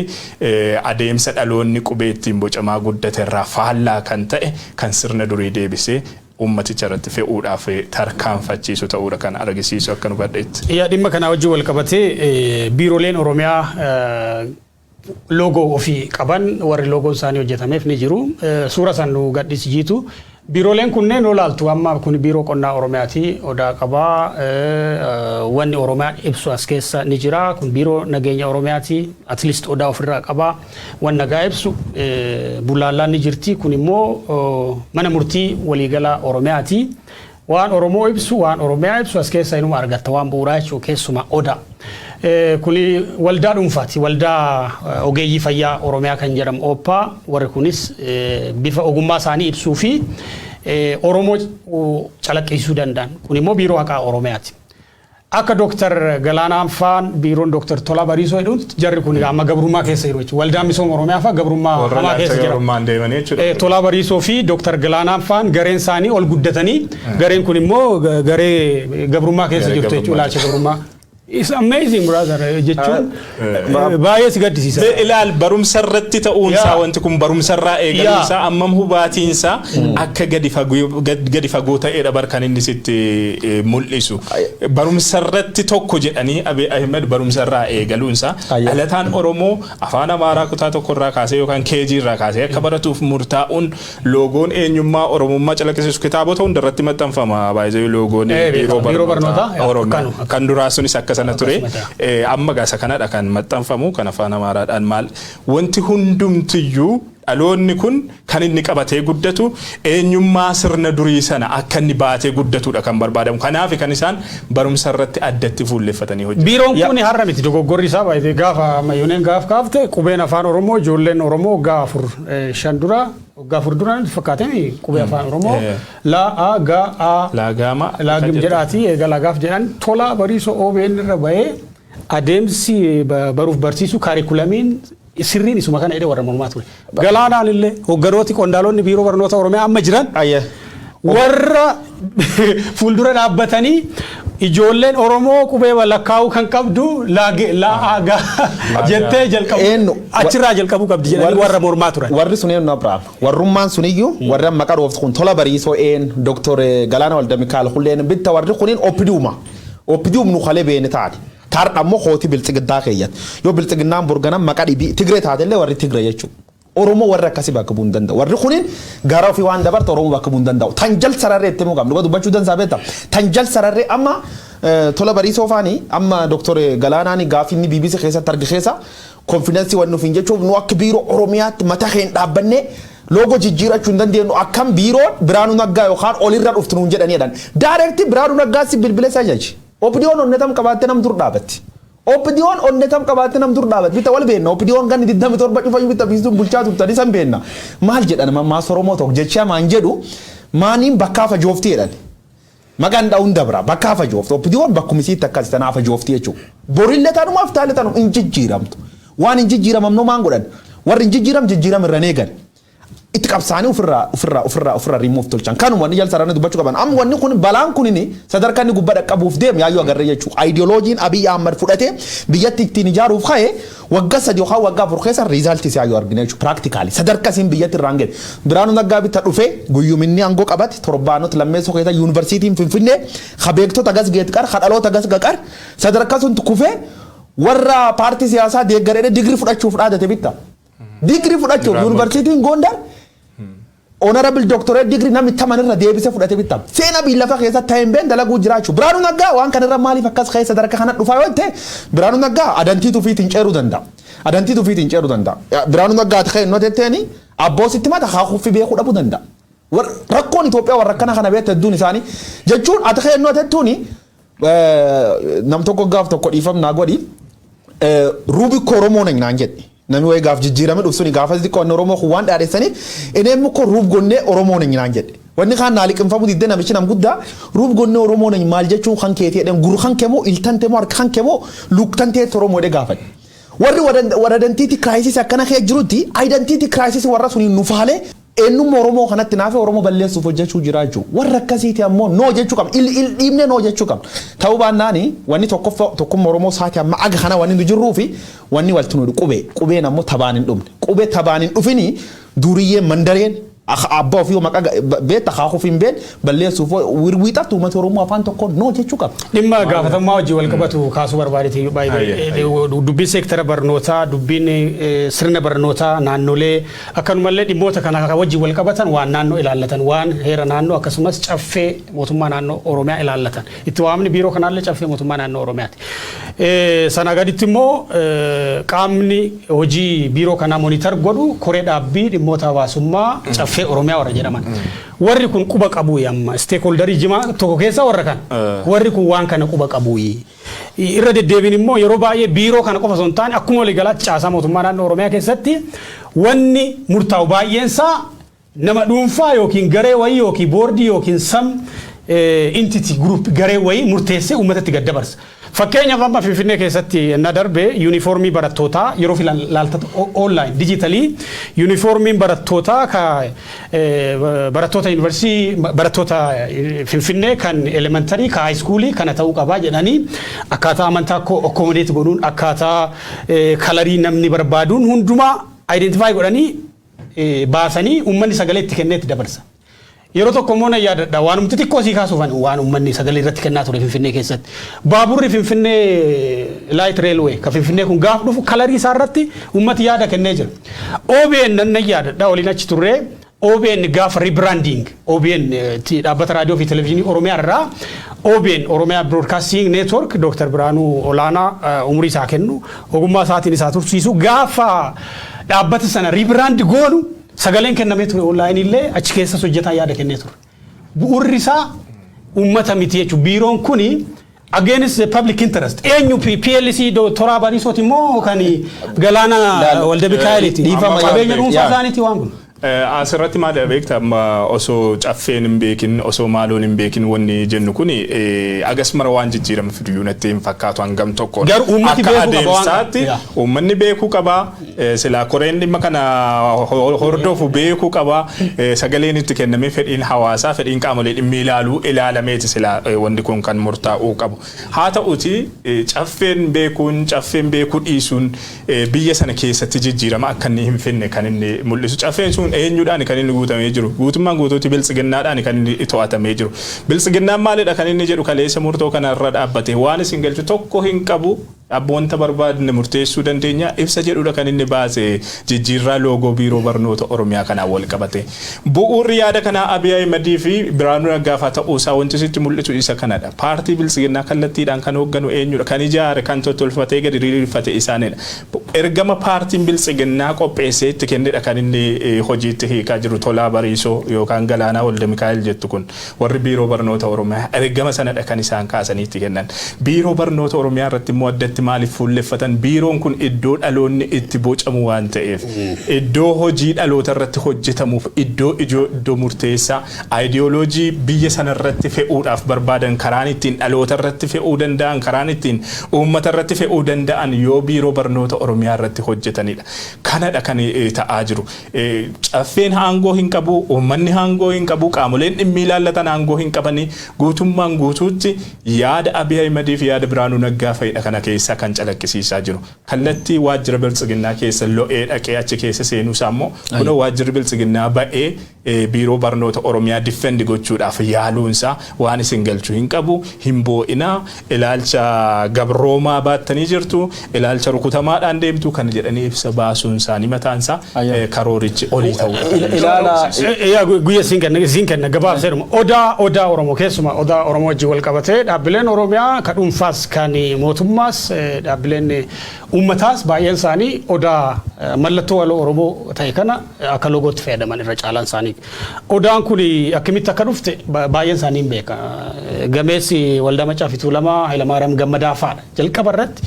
adeemsa dhaloonni qubee ittiin bocamaa guddate irraa faallaa kan ta'e kan sirna durii deebisee ummaticha irratti fe'uudhaaf tarkaanfachiisu ta'uudha kan argisiisu akka nu badheetti. Dhimma kana wajjin wal qabatee biirooleen Oromiyaa logo ofii qaban warri logoon isaanii hojjetameef ni jiru. Suura san nu gadhiisijiitu. Biirooleen kunneen olaaltu amma kun biiroo qonnaa Oromiyaati odaa qabaa wanni Oromiyaa ibsu as keessa ni jira kun biiroo nageenya Oromiyaati at least odaa ofirraa qabaa wan nagaa ibsu bulaallaan ni jirti kun immoo mana murtii waliigalaa Oromiyaati waan Oromoo ibsu waan Oromiyaa ibsu as keessa inuma argatta waan bu'uuraa jechuu keessuma odaa kuni waldaa dhuunfaati waldaa ogeeyyii fayyaa Oromiyaa kan jedhamu OPA warri kunis bifa ogummaa isaanii ibsuu fi Oromoo calaqqisiisuu danda'an. Kun immoo biiroo haqaa Oromiyaati. Akka Dr. Galaanaan faan biiroon Dr. Tolaa Bariisoo jedhuun jarri kun amma gabrummaa keessa jiru jechuudha. Waldaan misooma Oromiyaa fa'aa gabrummaa hamaa keessa jira. Tolaa Bariisoo fi Dr. Galaanaan faan gareen isaanii ol guddatanii gareen kun immoo garee gabrummaa keessa jirtu jechuudha. Ilaalcha gabrummaa. It's amazing, brother. Jechuun baay'ee si gaddisiisa. Ilaal barumsa irratti ta'uunsaa wanti kun barumsa irraa eegaluunsaa ammam hubaatiinsaa akka gadi fagoo ta'eedha barkan inni sitti mul'isu. Barumsa irratti tokko jedhanii Abiy Ahmed barumsa irraa eegaluunsaa dhalataan Oromoo afaan Amaaraa kutaa tokko irraa kaasee yookaan keejii irraa kaasee akka baratuuf murtaa'uun loogoon eenyummaa Oromummaa calaqqisiisu kitaabota hundarratti maxxanfama. Baay'ee loogoon biiroo barnootaa Oromoo kan duraa sunis akka sana ture amma gaasa kanadha kan maxxanfamu kan afaan Amaaraadhaan maal wanti hundumtiyyuu dhaloonni kun kan inni qabatee guddatu eenyummaa sirna durii sana akka inni baatee guddatudha kan barbaadamu. Kanaaf kan isaan barumsa irratti addatti fuulleffatanii hojjetu. Biiroon kun har'a miti dogoggorri isaa baay'ee gaafa mayyooneen kaafte qubeen afaan Oromoo ijoolleen Oromoo gaafur shan dura gaafur duraan fakkaatanii qubee afaan Oromoo la a ga a la gim jedhaati eegala gaaf jedhan Tolaa Bariisoo OBN irra bahee adeemsi baruuf barsiisuu kaarikulamiin sirriin isuma kana jedhee warra mormaa ture. Galaanaan illee hogganooti qondaalonni biiroo barnoota Oromiyaa amma jiran warra fuuldura dhaabbatanii ijoolleen Oromoo qubee walakkaa'uu kan qabdu laaga jettee jalqabu achirraa jalqabuu qabdi jedhanii warra mormaa turan. Warri sun eenyu Abrahaam warrummaan suniyyuu warri amma qaroof kun Tolaa Bariisoo Dr. Galaana Walda Mikaal Hulleen bitta warri kuniin oppiduum nu qalee beene taate. Taar ammoo hooti biltsiginaa keeyyat yoo biltsiginaan burganaan maqaa dhibii Tigree taatellee warri Tigree jechuudha. Oromoo warra akkasii bakka bu'uu hin danda'u. Warri kuniin gara ofii waan dabarte Oromoo bakka bu'uu hin danda'u. Tanjal sararree itti mukaam dhugaa dubbachuu dansaa beekta. Tanjal sararree amma Tolaa Bariisoo faanii amma Dr. Galaanaan gaafinni BBC keessatti argi keessa konfidensii waan nuuf hin jechuuf nu akka biiroo Oromiyaatti mataa keenya dhaabbannee logo jijjiirachuu hin dandeenyu akkam biiroon Biraanuu Naggaa yookaan olirra dhuftu nuun jedhaniidhaan. Daareektii Biraanuu Naggaa si bilbilee isaa jaaji. Opdiyoon onnetam qabaatee nam dur dhaabatti. Opdiyoon onnetam qabaatee nam dur dhaabatti. Bitta wal beenna. Opdiyoon ganni 27 dhufayu bitta biisuun bulchaa turtanii san beenna. Maal jedhan mammaa Oromoo tokko jecha maan jedhu maaniin bakkaafa jooftii jedhan. Maqaan dhaa'uun dabra bakkaafa jooftii. Opdiyoon bakkumisiitti akkas tanaafa jooftii jechuudha. Borillee tanumaaf taale tanu hin jijjiiramtu. Waan hin jijjiiramamnu maan godhan. Warri hin jijjiiram irra neegan. Itti qabsaanii ofirraa rimuuf tolchan. Kanuma wanni jalsaranii dubbachuu qaban. Amma wanni kun balaan kunini sadarkaa inni gubbaa dhaqqabuuf deemu yaayyuu agarree jechuudha. Ayidiyooloojiin Abiy Ahmed fudhatee biyyatti ittiin ijaaruuf ka'ee waggaa 3 yookaan waggaa 4 keessa riizaaltii yaayyuu argina jechuudha. Piraaktikaalii sadarkaa isiin biyyatti irraan ga'e. Biraanuu Naggaa bitta dhufee guyyuminni aangoo qabate torbaanota lammeessoo keessa yuunivarsiitiin Finfinnee habeektota gas geetqar hadhaloota gas gaqar sadarkaa sun kufee warra paartii siyaasaa deeggaree digirii fudhachuuf dhaadate bitta. Digirii fudhachuuf yuunivarsiitiin Gondar honorable doctorate degree namni tamanirra deebisee fudhate bitta. Seena billafa keessa ta'een been dalaguu jiraachuu. Biraanuu Naggaa waan kanarra maaliif akkas ka'ee sadarkaa kana dhufaa yoo ta'e Biraanuu Naggaa adantii tufiitiin ceeruu danda'a. Biraanuu Naggaa ta'e innoo tetteeni abboositti mata haakuufi beekuu dhabuu danda'a. Rakkoon Itoophiyaa warra kana beekte hedduun isaanii jechuun ati ka'e innoo tettuuni nam tokko gaaf tokko dhiifamnaa godhi Ruubikoo Oromoo naan jedhe. Nami wayi gaaf jijjiirame dhufsuni gaafa xiqqoon Oromoo waan dhaadhessaniif inni ko ruub gonnee Oromoo naan jedhe. Wanni kaan naa liqinfamu didde namichi nam guddaa ruub gonnee Oromoo maal jechuun kan keetii jedhan guru kan kemoo iltante moo harka kan kemoo luktante Oromoo de gaafadhe. Warri identity crisis akkana kee jirutti identity crisis warra suni nufaale eenyummaa Oromoo kanatti naafe Oromoo balleessuuf hojjechuu jiraachuu. Warra akkasiiti ammoo noo jechuu qabna. Dhiibnee noo jechuu qabna. Ta'uu baannaani wanni tokkummaa Oromoo saati amma aga kana wanni nu jirruu fi wanni walti nu qubeen ammoo tabaan hin dhumne. Qubee tabaan hin dhufini duriyyee mandareen abbaa ofii maqaa beekta haakuuf hin been balleessuuf wirwiixatu uummata Oromoo afaan tokko noo jechuu qabna. Dhimma gaafatamummaa hojii wal qabatu kaasuu barbaadete baay'ee dubbiin seektara barnootaa dubbiin sirna barnootaa naannolee akkanumallee dhimmoota kana wajjin wal qabatan waan naannoo ilaallatan waan heera naannoo akkasumas caffee mootummaa naannoo Oromiyaa ilaallatan itti waamni biiroo kanaallee caffee mootummaa naannoo Oromiyaati. Sana gaditti immoo qaamni hojii biiroo kanaa monitor godhu koree dhaabbii dhimmoota hawaasummaa caffee Oromiyaa warra jedhaman. Warri kun quba qabu yamma stakeholderii jimaa tokko keessa warra kan. Warri kun waan kana quba qabu. Irra deddeebiin immoo yeroo baay'ee biiroo kana qofa osoo hin taane akkuma waliigalaatti caasaa mootummaa naannoo Oromiyaa keessatti wanni murtaa'u baay'eensaa nama dhuunfaa yookiin garee wayii yookiin boordii yookiin sam entity group garee wayii murteessee uummatatti gad dabarsa. Fakkeenyaaf amma Finfinnee keessatti na darbe yuunifoormii barattootaa yeroo filan laaltatu online digitally yuunifoormiin barattootaa ka barattoota yuunivarsiitii barattoota Finfinnee kan elementary ka high school kana ta'uu qabaa jedhanii akkaataa amantaa accommodate godhuun akkaataa kalarii namni barbaaduun hundumaa identify godhanii baasanii uummanni sagalee itti kenneetti dabarsa. Yeroo tokko immoo na yaadadha waanumti xiqqoo sii kaasuufan waan uummanni sagalee irratti kennaa ture Finfinnee keessatti. Baaburri Finfinnee light railway ka Finfinnee kun gaaf dhufu kalarii isaa irratti uummati yaada kennee jira. OBN nan yaadadha waliin achi turre OBN gaaf rebranding OBN dhaabbata raadiyoo fi televezyiinii Oromiyaa irraa OBN Oromiyaa Broadcasting Network Dr. Biraanuu Olaanaa umurii isaa kennu ogummaa isaatiin isaa tursiisu gaafa dhaabbata sana rebrand goonu sagaleen kennamee ture online illee achi keessa hojjetaa yaada kennee ture. Bu'uurri isaa uummata miti jechuudha. Biiroon kuni against the public interest. Eenyu PLC Toraa Bariisooti immoo kan Galaana Walde Mikaa'eliiti. Qabeenya dhuunfaa isaaniiti waan kun. Asirratti maal beekta amma osoo caffeen hin beekin osoo maaloon hin beekin wanni jennu kuni agas mara waan jijjiirama fiduu natti hin fakkaatu hangam tokko. Garuu uummati beekuu qaba. Uummanni beekuu qaba. Silaa koreen dhimma kana hordofu beekuu qaba. Sagaleen itti kennamee fedhiin hawaasaa fedhiin qaamolee dhimmi ilaalameeti silaa wanti kun kan murtaa'uu qabu. Haa ta'uti caffeen beekuu dhiisuun biyya sana keessatti jijjiirama akka inni hin finne kan inni mul'isu. Caffeen sun eenyudhaan kan inni guutamee jiru guutummaan guutuutti biltsiginnaadhaan kan inni to'atamee jiru biltsiginnaan maalidha kan inni jedhu kaleessa murtoo kanarra dhaabbate waan isin galchu tokko hin qabu abboonta barbaadne murteessuu dandeenya ibsa jedhudha kan inni baase jijjiirraa loogoo biiroo barnoota Oromiyaa kanaa wal qabate bu'uurri yaada kanaa Abiy Ahimad fi Biraanuu Naggaa ta'uu isaa wanti sitti mul'isu isa kanadha paartii biltsiginnaa kallattiidhaan kan hoogganu eenyudha kan ijaare kan tottolfatee gadi diriirfate isaanidha ergama paartiin biltsiginnaa qopheessee itti kennedha kan inni hojiitti hiikaa jiru Tolaa Bariisoo yookaan Galaanaa Walde Mikaa'el jettu kun warri biiroo barnoota Oromiyaa ergama sanadha kan isaan kaasanii itti kennan biiroo barnoota Oromiyaa irratti immoo addatti maaliif fuulleffatan biiroon kun iddoo dhaloonni itti bocamu waan ta'eef iddoo hojii dhaloota irratti hojjetamuuf iddoo murteessaa ideoloojii biyya sana irratti fe'uudhaaf barbaadan karaan ittiin dhaloota irratti fe'uu danda'an karaan ittiin uummata irratti fe'uu danda'an yoo biiroo barnoota Oromiyaa irratti hojjetanidha kanadha kan ta'aa jiru caffeen aangoo hin qabu uummanni aangoo hin qabu qaamoleen dhimmi ilaallatan aangoo hin qabani guutummaan guutuutti yaada Abiy Ahimad fi yaada Biraanuu Naggaa fa'idha kana keessa kan calaqqisiisaa jiru kallattii waajjira biltsiginnaa keessa lo'ee dhaqee achi keessa seenuu isaa immoo kunoo waajjirri biltsiginnaa ba'ee biiroo barnoota Oromiyaa difendi gochuudhaaf yaaluunsaa waan isin galchuu hin qabu hin boo'inaa ilaalcha gabroomaa baattanii jirtu ilaalcha rukutamaadhaan deemtu kan jedhanii ibsa baasuun isaanii mataansaa karoorichi olii ta'uu guyya siin kenna gabaabseedhuma odaa Oromoo keessuma odaa Oromoo wajjin wal qabatee dhaabbileen Oromiyaa ka dhuunfaas kan mootummaas dhaabbileen uummataas baay'een isaanii odaa mallattoo waloo Oromoo ta'e kana akka loogootti fayyadaman irra caalaan isaanii odaan kun akkamitti akka dhufte baay'een isaanii hin beeka gameessi Waldaa Macaa fi Tuulamaa Hayilamaariyaam Gammadaa fa'aadha jalqaba irratti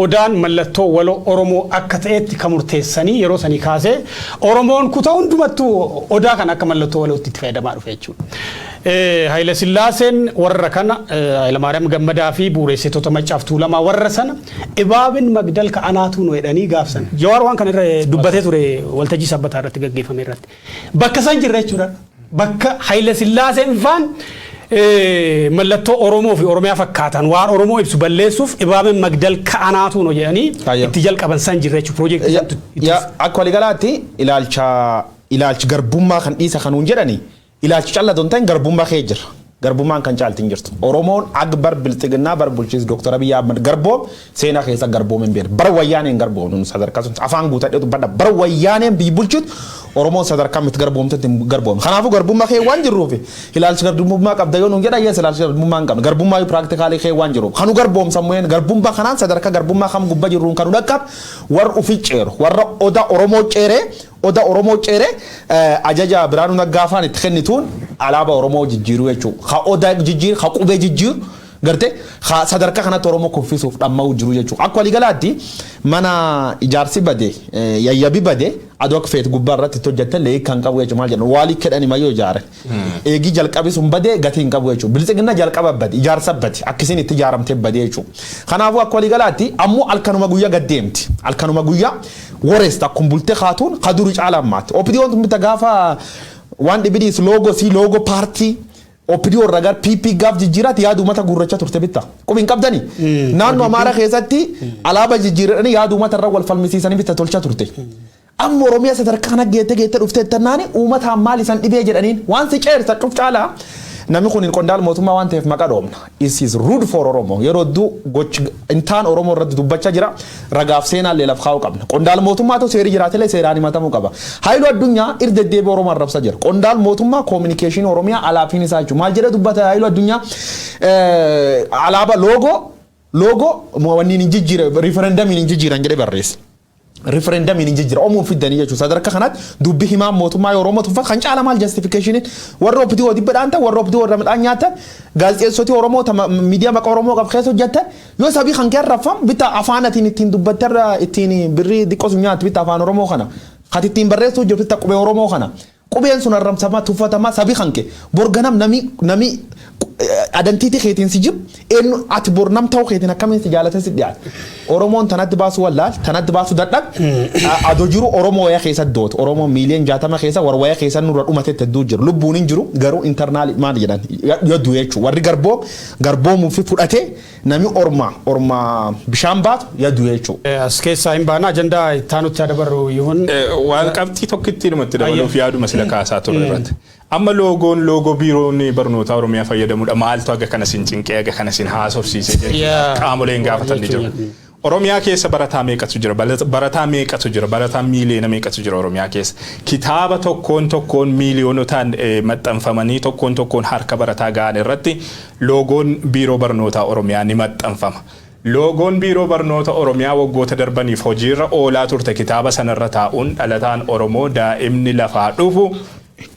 odaan mallattoo waloo Oromoo akka ta'etti kan murteessanii yeroo sanii kaasee Oromoon kutaa hundumattuu odaa kan akka mallattoo walootti itti fayyadamaa dhufe jechuudha. Haile Sillaaseen warra kana Hayilamaariyaam Gammadaa fi bu'uureessitoota Macaa fi Tuulamaa warra sana Ibaabin Magdal ka anaatu nu jedhanii gaafsan. Jawaar waan kana irra dubbatee ture waltajjii sabbataa irratti gaggeeffame irratti. Bakka san jirra jechuudha. Bakka Haile Sillaaseen faan mallattoo Oromoo fi Oromiyaa fakkaatan waan Oromoo ibsu balleessuuf Ibaabin Magdal ka anaatu nu jedhanii itti jalqaban san jirra jechuudha. Piroojeektii akka waliigalaatti ilaalchi garbummaa kan dhiisa kanuun jedhani ilaalchi callatoon ta'in garbummaa kee jira. Garbummaan kan caaltiin jirtu. Oromoon akbar biltsiginnaa bar bulchiis Dr. Abiy Ahimad garboom seenaa keessa garboom hin beeku. Bar wayyaaneen garboom nun sadarkaa sun afaan guutadheetu badda bar wayyaaneen biyyi bulchuut Oromoon sadarkaa miti garboomtetti garboom. Kanaafuu garbummaa kee waan jirruufi ilaalchi garbummaa qabda yoo nun jedha yes ilaalchi garbummaa hin qabne. Garbummaa yoo piraaktikaali kee waan jiruuf. Kanu garboom sammu'een garbummaa kanaan sadarkaa garbummaa kam gubbaa jirruun kanu dhaqqab warra ufii ceeru warra oda Oromoo ceeree oda Oromoo ceere ajaja Biraanuu Naggaa faan itti kennituun alaabaa Oromoo jijjiiruu jechuudha. Ha oda jijjiir ha qubee jijjiir Garte sadarkaa kanatti Oromoo kuffisuuf dhamma jiru jechuudha. Akka waliigalaatti mana ijaarsi bade yayyabi bade adoo akka feet gubbaa irratti hojjette lee kan qabu jechuudha maal jedhan waalii kedhani mayyoo ijaare. Eegi jalqabi sun bade gatiin qabu jechuudha. Bilisiginna jalqaba bade ijaarsa bade akkasiin itti ijaaramtee bade jechuudha. Kanaafuu akka waliigalaatti ammoo alkanuma guyyaa gaddeemti. Alkanuma guyyaa wareesta kun bultee kaatuun kaduri caalammaatti. Opdiyoon tumta gaafa waan dhibidiis logo partii OPDO ragar PP gaf jijjiirat yaadu mata gurracha turte bitta qubin qabdani naannoo Amaara keessatti alaaba jijjiirani yaadu mata irra wal falmisiisanii bitta tolcha turte amma Oromiyaa sadarkaa kana geette dhufte tannaani uummata maal isan dhibee jedhaniin waan si ceersa quf caala namni kun qondaal mootummaa waan ta'eef maqaa dhoomna is rude for Oromo yeroo du goch intaan Oromo irratti dubbachaa jira ragaaf seenaa leelaf kaa'u qabna qondaal mootummaa to seeri jiraatele seeraan himatamuu qaba haylu addunyaa irdeddeebe Oromo arrabsa jira qondaal mootummaa communication Oromiyaa alaafiin isaa jechuudha maal jedhe dubbata haylu addunyaa alaaba logo wanni ni jijjiira referendum ni jijjiiran jedhe barreessa referendum ni jijjiira omuun fiddanii jechuudha sadarkaa kanatti dubbi himaa mootummaa Oromoo tuffat kan caala maal justification warra OPDO dibbaadhaanta warra OPDO ramadhaan nyaatan gaazexeessoti Oromoo miidiyaa maqaa Oromoo qab keessa hojjetan yoo sabii kan kee rafam bitta afaanatiin ittiin dubbattarra ittiin birrii diqqosu nyaatu bitta afaan Oromoo kana kan ittiin barreessuu jiru bitta qubee Oromoo kana qubeen sun arramsama tuffatamaa sabii kan kee borganam nami identity keetiin si jib eenyu ati bornam ta'u keetiin akkamiin si jaalate si dhiyaate Oromoon tanatti baasu wallaal tanatti baasu dadhab adoo jiru Oromoo waya keessa doot Oromoo miiliyoon 60 keessa war waya keessa nurra dhumatetti duu jiru lubbuun hin jiru garuu internal maal jedhan yoddu jechuudha warri garboo mufi fudhate nami orma bishaan baatu yoddu jechuudha. As keessaa hin baana ajandaa taanutti adabarru yuun waan qabxii tokkitti dhumatti dabaluuf yaaduma sila kaasaa ture irratti. Amma logo biiroon barnoota Oromiyaa fayyadamuudha maaltu aga kana sin cinqee aga kana sin haasofsiise jedhee qaamoleen gaafatanii jiru. Oromiyaa keessa barataa meeqatu jira barataa miiliyoona meeqatu jira Oromiyaa keessa kitaaba tokkoon miiliyoonotaan maxxanfamanii tokkoon harka barataa ga'an irratti logoon biiroo barnoota Oromiyaa ni maxxanfama. Logoon biiroo barnoota Oromiyaa waggoota darbaniif hojiirra oolaa turte kitaaba sanarra taa'uun dhalataan Oromoo daa'imni lafaa dhufu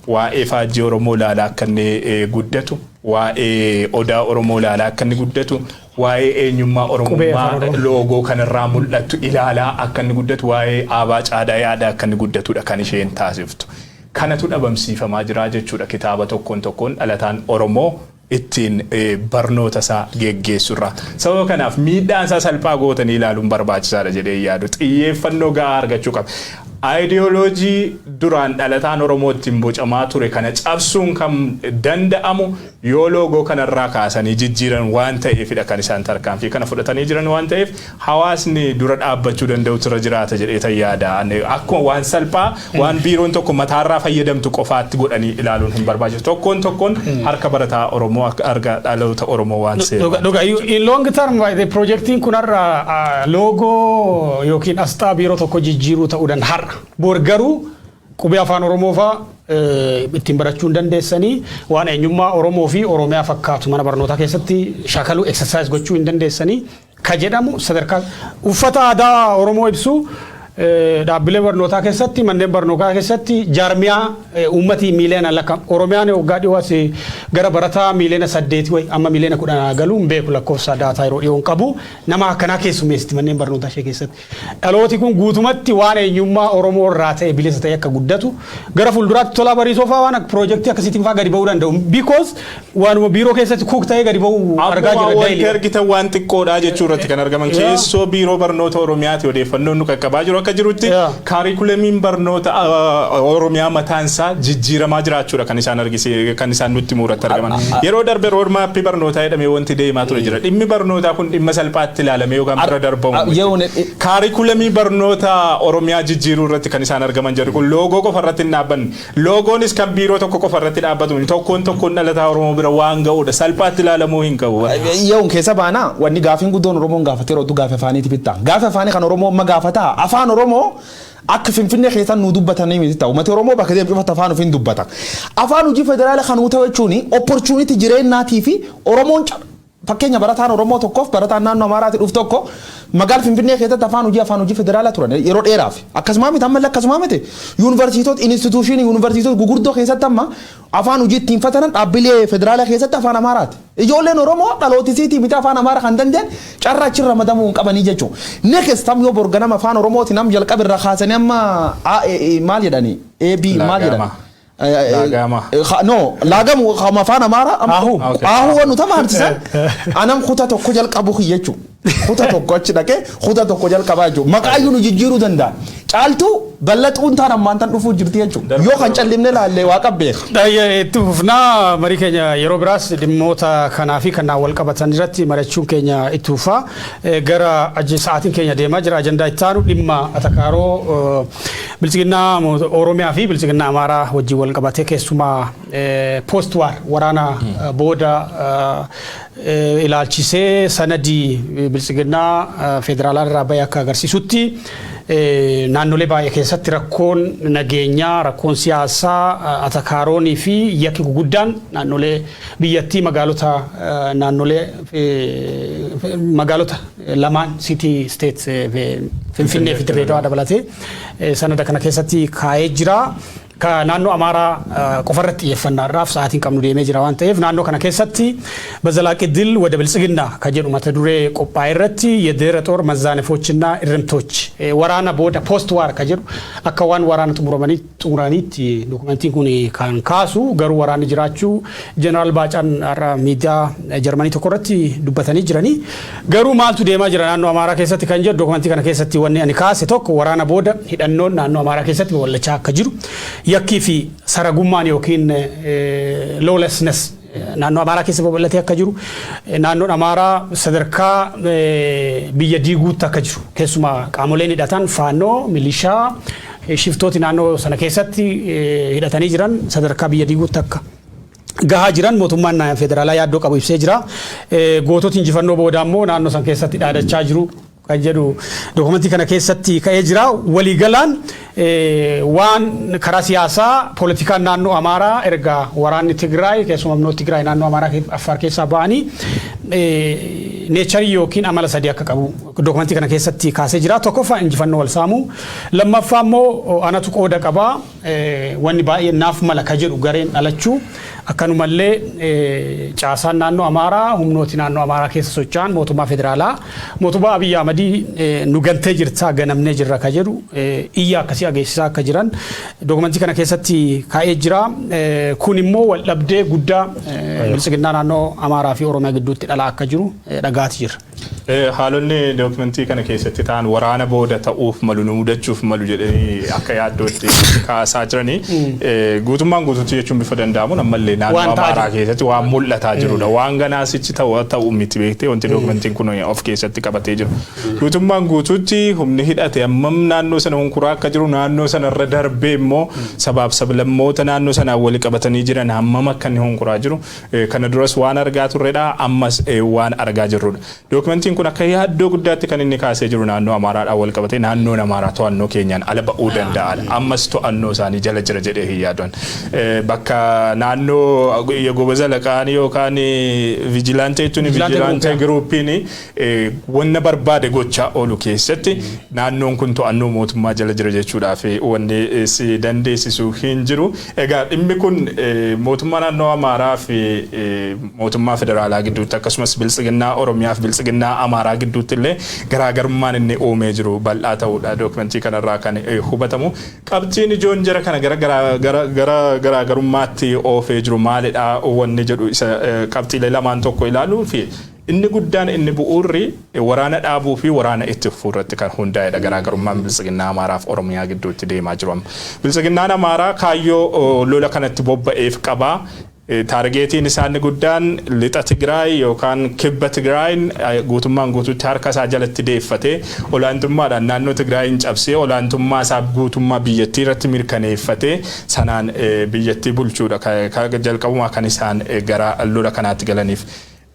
waa'ee faajjii Oromoo laalaa akka inni guddatu waa'ee odaa Oromoo laalaa akka inni guddatu waa'ee eenyummaa Oromummaa loogoo kanarraa mul'atu ilaalaa akka inni guddatu waa'ee aabaa caadaa yaadaa akka inni guddatudha kan isheen taasiftu kanatu dhabamsiifamaa jira jechuudha kitaaba tokkoon dhalataan Oromoo ittiin barnoota isaa geggeessurra sababa kanaaf miidhaan isaa salphaa gootanii ilaaluun barbaachisaadha jedhee yaadu xiyyeeffannoo gahaa argachuu qaba. Ideoloojii duraan dhalataan Oromootiin bocamaa ture kana cabsuun kan danda'amu yoo loogoo kanarraa kaasanii jijjiiran waan ta'eefidha kan isaan tarkaanfii kana fudhatanii jiran waan ta'eef hawaasni dura dhaabbachuu danda'u turre jiraata jedhee yaada akkuma waan salphaa waan biiroon tokko mataarraa fayyadamtu qofaatti godhanii ilaaluun hin barbaachisu tokkoon harka barataa Oromoo arga dhaloota Oromoo waan dhugaa in long term the projectiin kunarraa loogoo yookiin asxaa biiroo tokko jijjiiruu ta'uu danda'a borgaru qubee afaan Oromoo fa ittiin barachuu dandeessanii waan eenyummaa Oromoo fi Oromiyaa fakkaatu mana barnootaa keessatti shaakaluu exercise gochuu hin dandeessanii ka jedhamu sadarkaa uffata aadaa Oromoo ibsu dhaabbilee barnootaa keessatti manneen barnootaa keessatti jaarmiyaa uummatii miiliyoona lakka Oromiyaan waggaa dhiyoos gara barataa miiliyoona 8 way amma miiliyoona 10 galuun beeku lakkoofsa daataa yeroo dhiyoon qabu nama akkanaa keessummeessiti manneen barnootaa ishee keessatti dhalooti kun guutumatti waan eenyummaa Oromoo irraa ta'e bilisa ta'e akka guddatu gara fuulduraatti tolaa bariisoo fa'aa waan piroojeektii akkasiitiin fa'aa gadi ba'uu danda'u because waanuma biiroo keessatti kuuk ta'ee gadi ba'uu argaa jira daily ergitan waan xiqqoodhaa jechuu irratti kan argaman keessoo biiroo barnoota Oromiyaati odeeffannoon nu qaqqabaa jiru akka jirutti kaarikulamiin barnoota Oromiyaa mataansaa jijjiiramaa jiraachuudha kan isaan argisiise kan isaan nutti muurratti argaman yeroo darbe roodmaappii barnootaa jedhamee wanti deemaa ture jira dhimmi barnootaa kun dhimma salphaatti ilaalamee yookaan bira darbamu kaarikulamii barnoota Oromiyaa jijjiiruu irratti kan isaan argaman jiru kun loogoo qofa irratti hin dhaabbanne loogoonis kan biiroo tokko qofa irratti dhaabbatu tokkoon dhalataa Oromoo bira waan ga'uudha salphaatti ilaalamuu hin qabu yeroon keessa baana wanni gaafiin guddoon Oromoon gaafatee rooddu gaafa afaaniiti bitta gaafa afaanii kan Oromoo amma gaafata afaan Oromoo akka Finfinnee keessan nu dubbatanii miti ta'u mata Oromoo bakka deemu cufata afaan ofin dubbata afaan hojii federaala kan uu ta'u jechuun opportunity jireenyaatii fi Oromoon fakkeenya barataan Oromoo tokkoof barataan naannoo Amaaraatti dhufu tokko Magaal Finfinnee keessatti afaan hojii federaalaa turan yeroo dheeraaf. Akkasuma miti amma akkasuma miti yuunivarsiitota instituushinii yuunivarsiitota gurguddoo keessatti amma afaan hojii ittiin fatanan dhaabbilee federaalaa keessatti afaan Amaaraati. Ijoolleen Oromoo dhalootisiitii miti afaan Amaaraa kan danda'an carraa achirra madamuu hin qabanii jechuudha. Next tam yoo borganama afaan Oromooti nam jalqaba irra kaasanii amma maal jedhanii eebii maal jedhani. No, lagamu afaan Amaaraa ahu wanu tamaartisan anam kutaa tokko jalqabu jechu kutaa tokko achi dhaqee kutaa tokko jalqabaa jechu maqaayyuu nu jijjiiruu danda'a caaltu bal'atuun taan ammaan tan dhufuu jirti jechu yoo kan callimne laallee waaqa beeka. Itti fufnaa marii keenya yeroo biraas dhimmoota kanaa fi kannaan wal qabatan irratti mari'achuun keenya itti fufa gara sa'aatiin keenya deemaa jira ajandaa itti aanu dhimma atakaaroo bilchiginnaa Oromiyaa fi bilchiginnaa Amaaraa wajjin wal qabatee keessumaa post war waraana booda ilaalchisee sanadii bilchiginnaa federaalaa irraa bahee akka agarsiisutti naannolee baay'ee keessatti rakkoon nageenyaa rakkoon siyaasaa atakaaroonii fi yakki guguddaan naannolee biyyattii magaalota lamaan city states Finfinnee fi Dirreedawaa dabalatee sanada kana keessatti kaa'ee jira. Naannoo Amaaraa qofarratti xiyyeeffannaadhaaf sa'aatiin qabnu deemee jira waan ta'eef naannoo kana keessatti በዘላቂ ድል ወደ ብልጽግና ከጀዱ መተዱሬ ቆጳይ ረቲ የደረ ጦር መዛነፎችና እርምቶች ወራና ቦዳ ፖስት ዋር ከጀዱ አካዋን ወራና ጥሙራኒት ዶክመንቲን ኩኒ ካን ካሱ ገሩ ወራን ጅራቹ ጀነራል ባጫን አራ ሚዲያ ጀርመኒ ተቆረቲ ዱበተኒ ጅራኒ ገሩ ማልቱ ዴማ ጅራ ናኖ አማራ ከሰቲ ከንጀ ዶክመንቲ ከነ ከሰቲ ወኔ አኒካስ ቶክ ወራና ቦዳ ሂደኖን ናኖ አማራ ከሰቲ ወለቻ ከጅሩ yakki fi saragummaan yookiin lawlessness naannoo Amaaraa keessa babal'atee akka jiru naannoon Amaaraa sadarkaa biyya diiguutti akka jiru keessumaa qaamoleen hidhatan faannoo milishaa shiftooti naannoo sana keessatti hidhatanii jiran sadarkaa biyya diiguutti akka gahaa jiran mootummaan federaalaa yaaddoo qabu ibsee jira goototi injifannoo booda ammoo naannoo san keessatti dhaadachaa jiru kan jedhu dokumentii kana keessatti ka'ee jira waliigalaan waan karaa siyaasaa poolitikaan naannoo Amaaraa erga waraanni Tigraay keessumaa Tigraay naannoo Amaaraa Affaar keessaa ba'anii neecharii yookiin amala sadii akka qabu dokumentii kana keessatti kaasee jira. Tokkoffaa injifannoo wal saamuu lammaffaa immoo anatu qooda qabaa wanni baay'ee naaf mala ka jedhu gareen dhalachuu akkanumallee caasaan naannoo Amaaraa humnooti naannoo Amaaraa keessa socho'an mootummaa federaalaa mootummaa Abiyyi Ahmedii nu galtee jirtaa ganamnee jirra ka jedhu iyya akkasii ageessisaa akka jiran dokumentii kana keessatti kaa'ee jira. Kun immoo wal dhabdee guddaa bilchiginnaa naannoo Amaaraa fi Oromiyaa gidduutti dhalaa akka jiru dhagaati jira. Haalonni dokumentii kana keessatti ta'an waraana booda ta'uuf malu nu mudachuuf malu jedhanii akka yaaddootti kaasaa jiranii guutummaan guutuutti jechuun bifa danda'amuun ammallee naannoo Amaaraa keessatti waan mul'ataa jirudha. Waan ganaasichi ta'u miti beektee wanti dokumentiin kun of keessatti qabatee jiru. Guutummaan guutuutti humni hidhate ammam naannoo sana hunkuraa akka jiru naannoo sana irra darbee immoo sabaaf sablammoota naannoo sanaa wali qabatanii jiran hammam akka inni hunkuraa jiru kana duras waan argaa turredha ammas waan argaa jirrudha. Dokumentiin kun akka yaaddoo guddaatti kan inni kaasee jiru naannoo Amaaraadhaan wal qabatee naannoon Amaaraa to'annoo keenyaan ala ba'uu danda'a. Ammas to'annoo isaanii jala jira jedhee hin yaadan. Bakka naannoo goboza laqaanii yookaan vijilaantee tuni vijilaantee giruupiin wanna barbaade gochaa oolu keessatti naannoon kun to'annoo mootummaa jala jira jechuudhaaf wanni si dandeessisu hin jiru. Egaa dhimmi kun mootummaa naannoo Amaaraa fi mootummaa federaalaa gidduutti akkasumas bilchiginnaa Oromiyaa fi bilchiginnaa Amaaraa gidduutti illee garaagarummaan inni uumee jiru bal'aa ta'uudha dokumentii kanarraa kan hubatamu. Qabxiin ijoon jara kana garaagarummaatti oofee jiru maalidha wanni jedhu isa qabxiilee lamaan tokko ilaaluu fi inni guddaan inni bu'uurri waraana dhaabuu fi waraana itti fufuu irratti kan hundaa'edha garaagarummaan bilchiginnaa Amaaraa fi Oromiyaa gidduutti deemaa jiru. Bilchiginnaan Amaaraa kaayyoo lola kanatti bobba'eef qabaa. Taargeetiin isaanii guddaan lixa Tigraay yookaan kibba Tigraayin guutummaan guutuutti harka isaa jalatti deeffatee olaantummaadhaan naannoo Tigraayin cabsee olaantummaa isaa guutummaa biyyattii irratti mirkaneeffatee sanaan biyyattii bulchuudha jalqabumaa kan isaan gara lola kanaatti galaniif.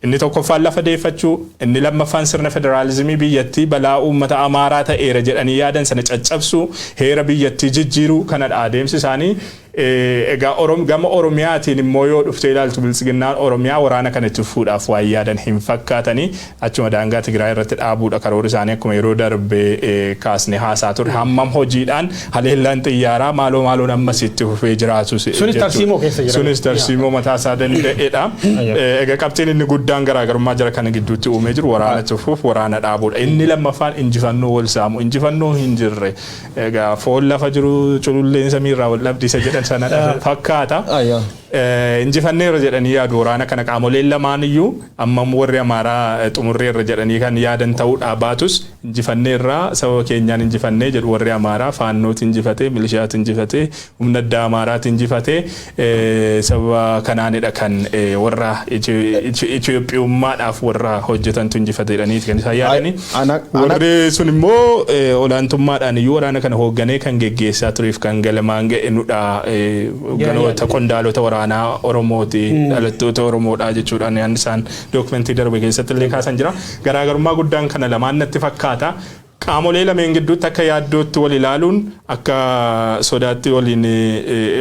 Inni tokkoffaan lafa deeffachuu inni lammaffaan sirna federaalizimii biyyattii balaa uummata Amaaraa ta'eera jedhanii yaadan sana caccabsuu heera biyyattii jijjiiruu kanadha adeemsi isaanii. egaa gama Oromiyaatiin immoo yoo dhuftee ilaaltu bilisiginnaan Oromiyaa waraana kana itti fuudhaaf waan yaadan hin fakkaatanii achuma daangaa Tigraay irratti dhaabuudha karoora isaanii akkuma yeroo darbee kaasne haasaa ture hammam hojiidhaan haleellaan xiyyaaraa maaloo ammas itti fufee jiraatu sunis tarsiimoo keessa jira sunis tarsiimoo mataa isaa danda'edha egaa qabxiin inni guddaan garaagarummaa jara kana gidduutti uumee jiru waraana tufuuf waraana dhaabuudha inni lammaffaan injifannoo wal saamu injifannoo hin jirre egaa foon lafa jiru cululleen samiirraa wal dhabdisa jedhan sana fakkaata injifanneerra jedhanii yaadu waraana kana qaamoleen lamaan iyyuu ammam warri Amaaraa xumurreerra jedhanii kan yaadan ta'uudha baatus injifanneerra sababa keenyaan injifannee jedhu warri Amaaraa faannooti injifatee milishaati injifatee humna addaa Amaaraati injifatee sababa kanaanidha kan warra Itoophiyummaadhaaf warra hojjetantu injifatee jedhaniiti kan isaan yaadanii warri sun immoo olaantummaadhaan iyyuu waraana kana hoogganee kan geggeessaa tureef kan galamaan ga'enudha ganoota qondaalota waraana Oromooti dhalattoota Oromoodha jechuudhaan yaan isaan dookumentii darbe keessatti illee kaasan jira garaagarummaa guddaan kana lamaan natti fakkaata qaamolee lameen gidduutti akka yaaddootti wal ilaaluun akka sodaatti waliin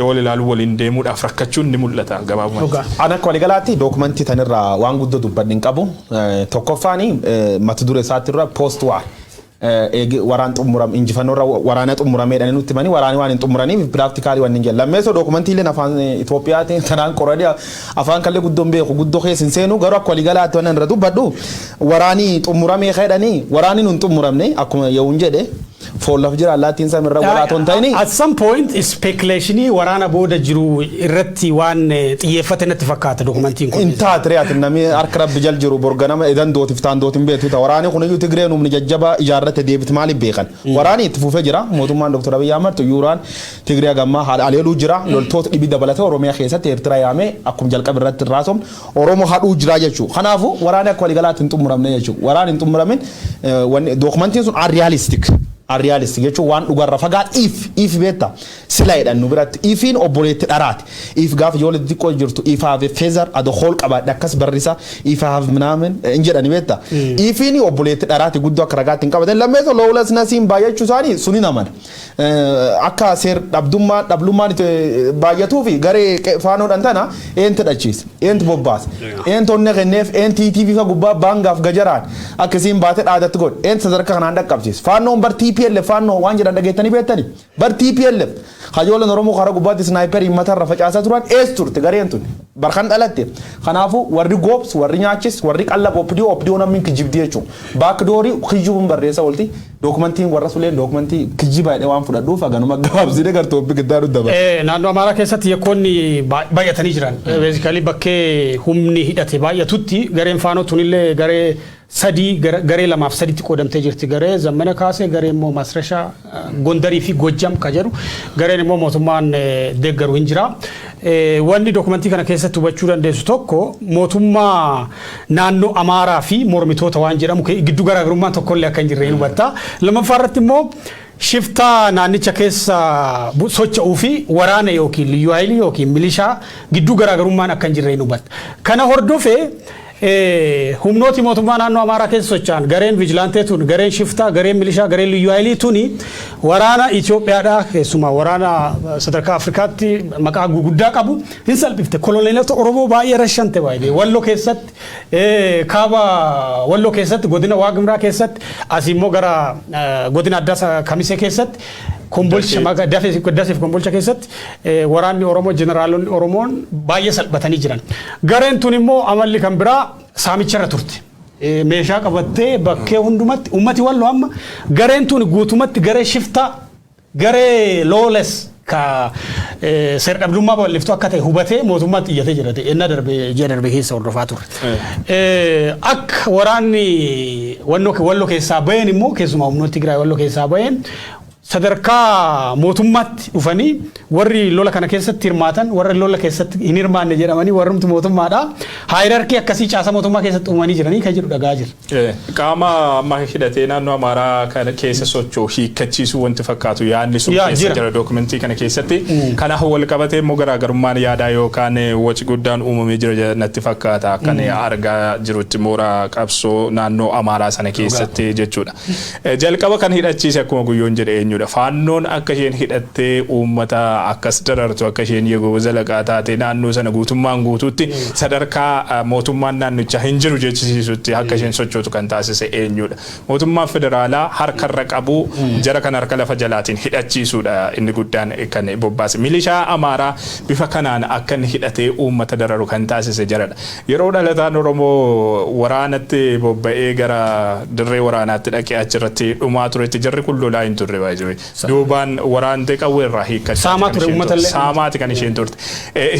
wal ilaaluun waliin deemuudhaaf rakkachuun ni mul'ata gabaabumatti. Ana akka waligalaatti dookumentii tanirraa waan guddoo dubbadhi hin qabu tokkoffaanii mata duree isaatti post war waraan xumuram injifannoorra waraana xumurameedhaan nutti mani waraani waan hin xumuraniif practically waan hin jenne lammeessoo dookumentii afaan Itoophiyaatti tanaan qoradii afaan kallee guddoon beeku guddoo keessa hin seenu garuu akka waligalaatti waan irra dubbadhu waraanii xumuramee jedhanii waraanii nun xumuramne akkuma yeewun jedhe foolaf jira allaattiin samirra waraatoon ta'ini at some point speculationi waraana booda jiru irratti waan xiyyeeffate natti fakkaata dookumentiin kun inta triyaat namni harka rabbi jal jiru borganama edan dootif taan dootin beetu ta waraani kun iyyuu Tigreen humni jajjaba ijaarrate deebit maali beekan waraani itti fufee jira mootummaan Dr. Abiy Ahmed yuuraan Tigree gamma haleeluu jira loltoota dhibi dabalata Oromiyaa keessatti Eertiraa yaame akkuma jalqaba irratti raasom Oromoo hadhuu jira jechuu kanaafu waraani akka waligalaatti hin xumuramne jechuu waraani hin xumuramin dookumentiin sun unrealistic jechuun waan dhugarra fagaat if beetta sila jedhan nu biratti ifin obboleetti dharaati if gaaf ijoollee xiqqoo jirtu if have feather ado hol qabaadhe akkas barrisa if have minaamin hin jedhani beetta ifin obboleetti dharaati guddoo akka ragaatti hin qabaten lammeessoo loolas nasiin baay'achuu isaanii suni naman akka seer dhablummaan baay'atuu fi garee faanoodhaan tana eenti dhachiis eenti bobbaas eenti onne kenneef eenti TV fa gubbaa baangaaf gajaraan akkasiin baatee dhaadatti godhe eenti sadarkaa kanaan dhaqqabsiis faanoon bartii TPLF faanoo waan jedhan dhageettanii beektanii bar TPLF hajoolleen Oromoo karaa gubbaatti sniper matarra facaasaa turan ees turte gareen tun barkan dhalatte kanaafu warri goobs warri nyaachis warri qallab opdio namni kijibdi jechuun baakdoorii kijibuun barreessa olti dookumentiin warra suleen dookumentii kijibaa jedhee waan fudhadhuuf haganuma gabaabsine gartoobbi giddaa dudaba. Naannoo Amaaraa keessatti yakkoonni baay'atanii jiran beesikaalii bakkee humni hidhate baay'atutti gareen faanoo tunillee garee sadii garee lamaaf sadiitti qoodamtee jirti garee zammana kaasee garee immoo Masrashaa Gondarii fi Gojjam ka jedhu gareen immoo mootummaan deeggaru hin jira. Wanni dookumentii kana keessatti hubachuu dandeessu tokko mootummaa naannoo Amaaraa fi mormitoota waan jedhamu gidduu garaagarummaan tokkollee akka hin jirre hin hubatta. Lammaffaa irratti immoo shiftaa naannicha keessa socho'uu fi waraana yookiin liyyuu haayilii yookiin milishaa gidduu garaagarummaan akka hin jirre hin hubatta. Kana hordofee humnooti mootummaa naannoo Amaaraa keessa socho'an gareen vijilaantee tun gareen shiftaa gareen milishaa gareen liyyuu haayilii tuni waraana Itoophiyaadhaa keessumaa waraana sadarkaa Afrikaatti maqaa gurguddaa qabu hin salphifte koloneelota Oromoo baay'ee rashante baay'ee Walloo keessatti kaaba Walloo keessatti godina Waaqimraa keessatti asii immoo gara godina Addaa Kamisee keessatti kombolcha maga dafeef kombolcha keessatti waraanni Oromoo jeneraalonni Oromoon baay'ee salphatanii jiran gareen tun immoo amalli kan biraa saamicharra turte meeshaa qabattee bakkee hundumatti ummati Walloo amma gareen tun guutumatti garee shiftaa garee lawless ka seer-dhabdummaa bal'iftuu akka ta'e hubatee mootummaatti iyyatee jirate enna darbe keessa hordofaa ture akka waraanni Walloo keessaa bayan immoo keessumaa humnoota Tigraay Walloo keessaa bayan sadarkaa mootummaatti dhufanii warri lola kana keessatti hirmaatan warri lola keessatti hin hirmaanne jedhamanii warrumti mootummaadha haayirarkii akkasii caasa mootummaa keessatti uumanii jiranii kan jedhu dhagaa jira. Qaama amma hidhatee naannoo Amaaraa kana keessa socho'u hiikkachiisuu wanti fakkaatu yaadni sun keessa jira dookumentii kana keessatti kanaaf wal qabatee immoo garaagarummaan yaadaa yookaan waci guddaan uumamee jira natti fakkaata kan argaa jirutti mooraa qabsoo naannoo Amaaraa sana keessatti jechuudha. Jalqaba kan hidhachiise akkuma guyyoon jedhe eenyu eenyudha. Faannoon akka isheen hidhattee uummata akkas darartu akka isheen yeroo zalaqaa taate naannoo sana guutummaan guutuutti sadarkaa mootummaan naannichaa hin jiru jechisiisutti akka isheen sochootu kan taasise eenyudha. Mootummaan federaalaa harkarra qabu jara kan harka lafa jalaatiin hidhachiisuudha inni guddaan kan bobbaase. Milishaa Amaaraa bifa kanaan akka inni hidhatee uummata dararu kan taasise jaradha. Yeroo dhalataan Oromoo waraanatti bobba'ee gara dirree waraanaatti dhaqee achirratti dhumaa turetti jarri kun lolaa hin turre baay'ee. Duubaan waraantee qawweerraa hiikkachaa. Saamaa ture uummatallee. Saamaati kan isheen turte.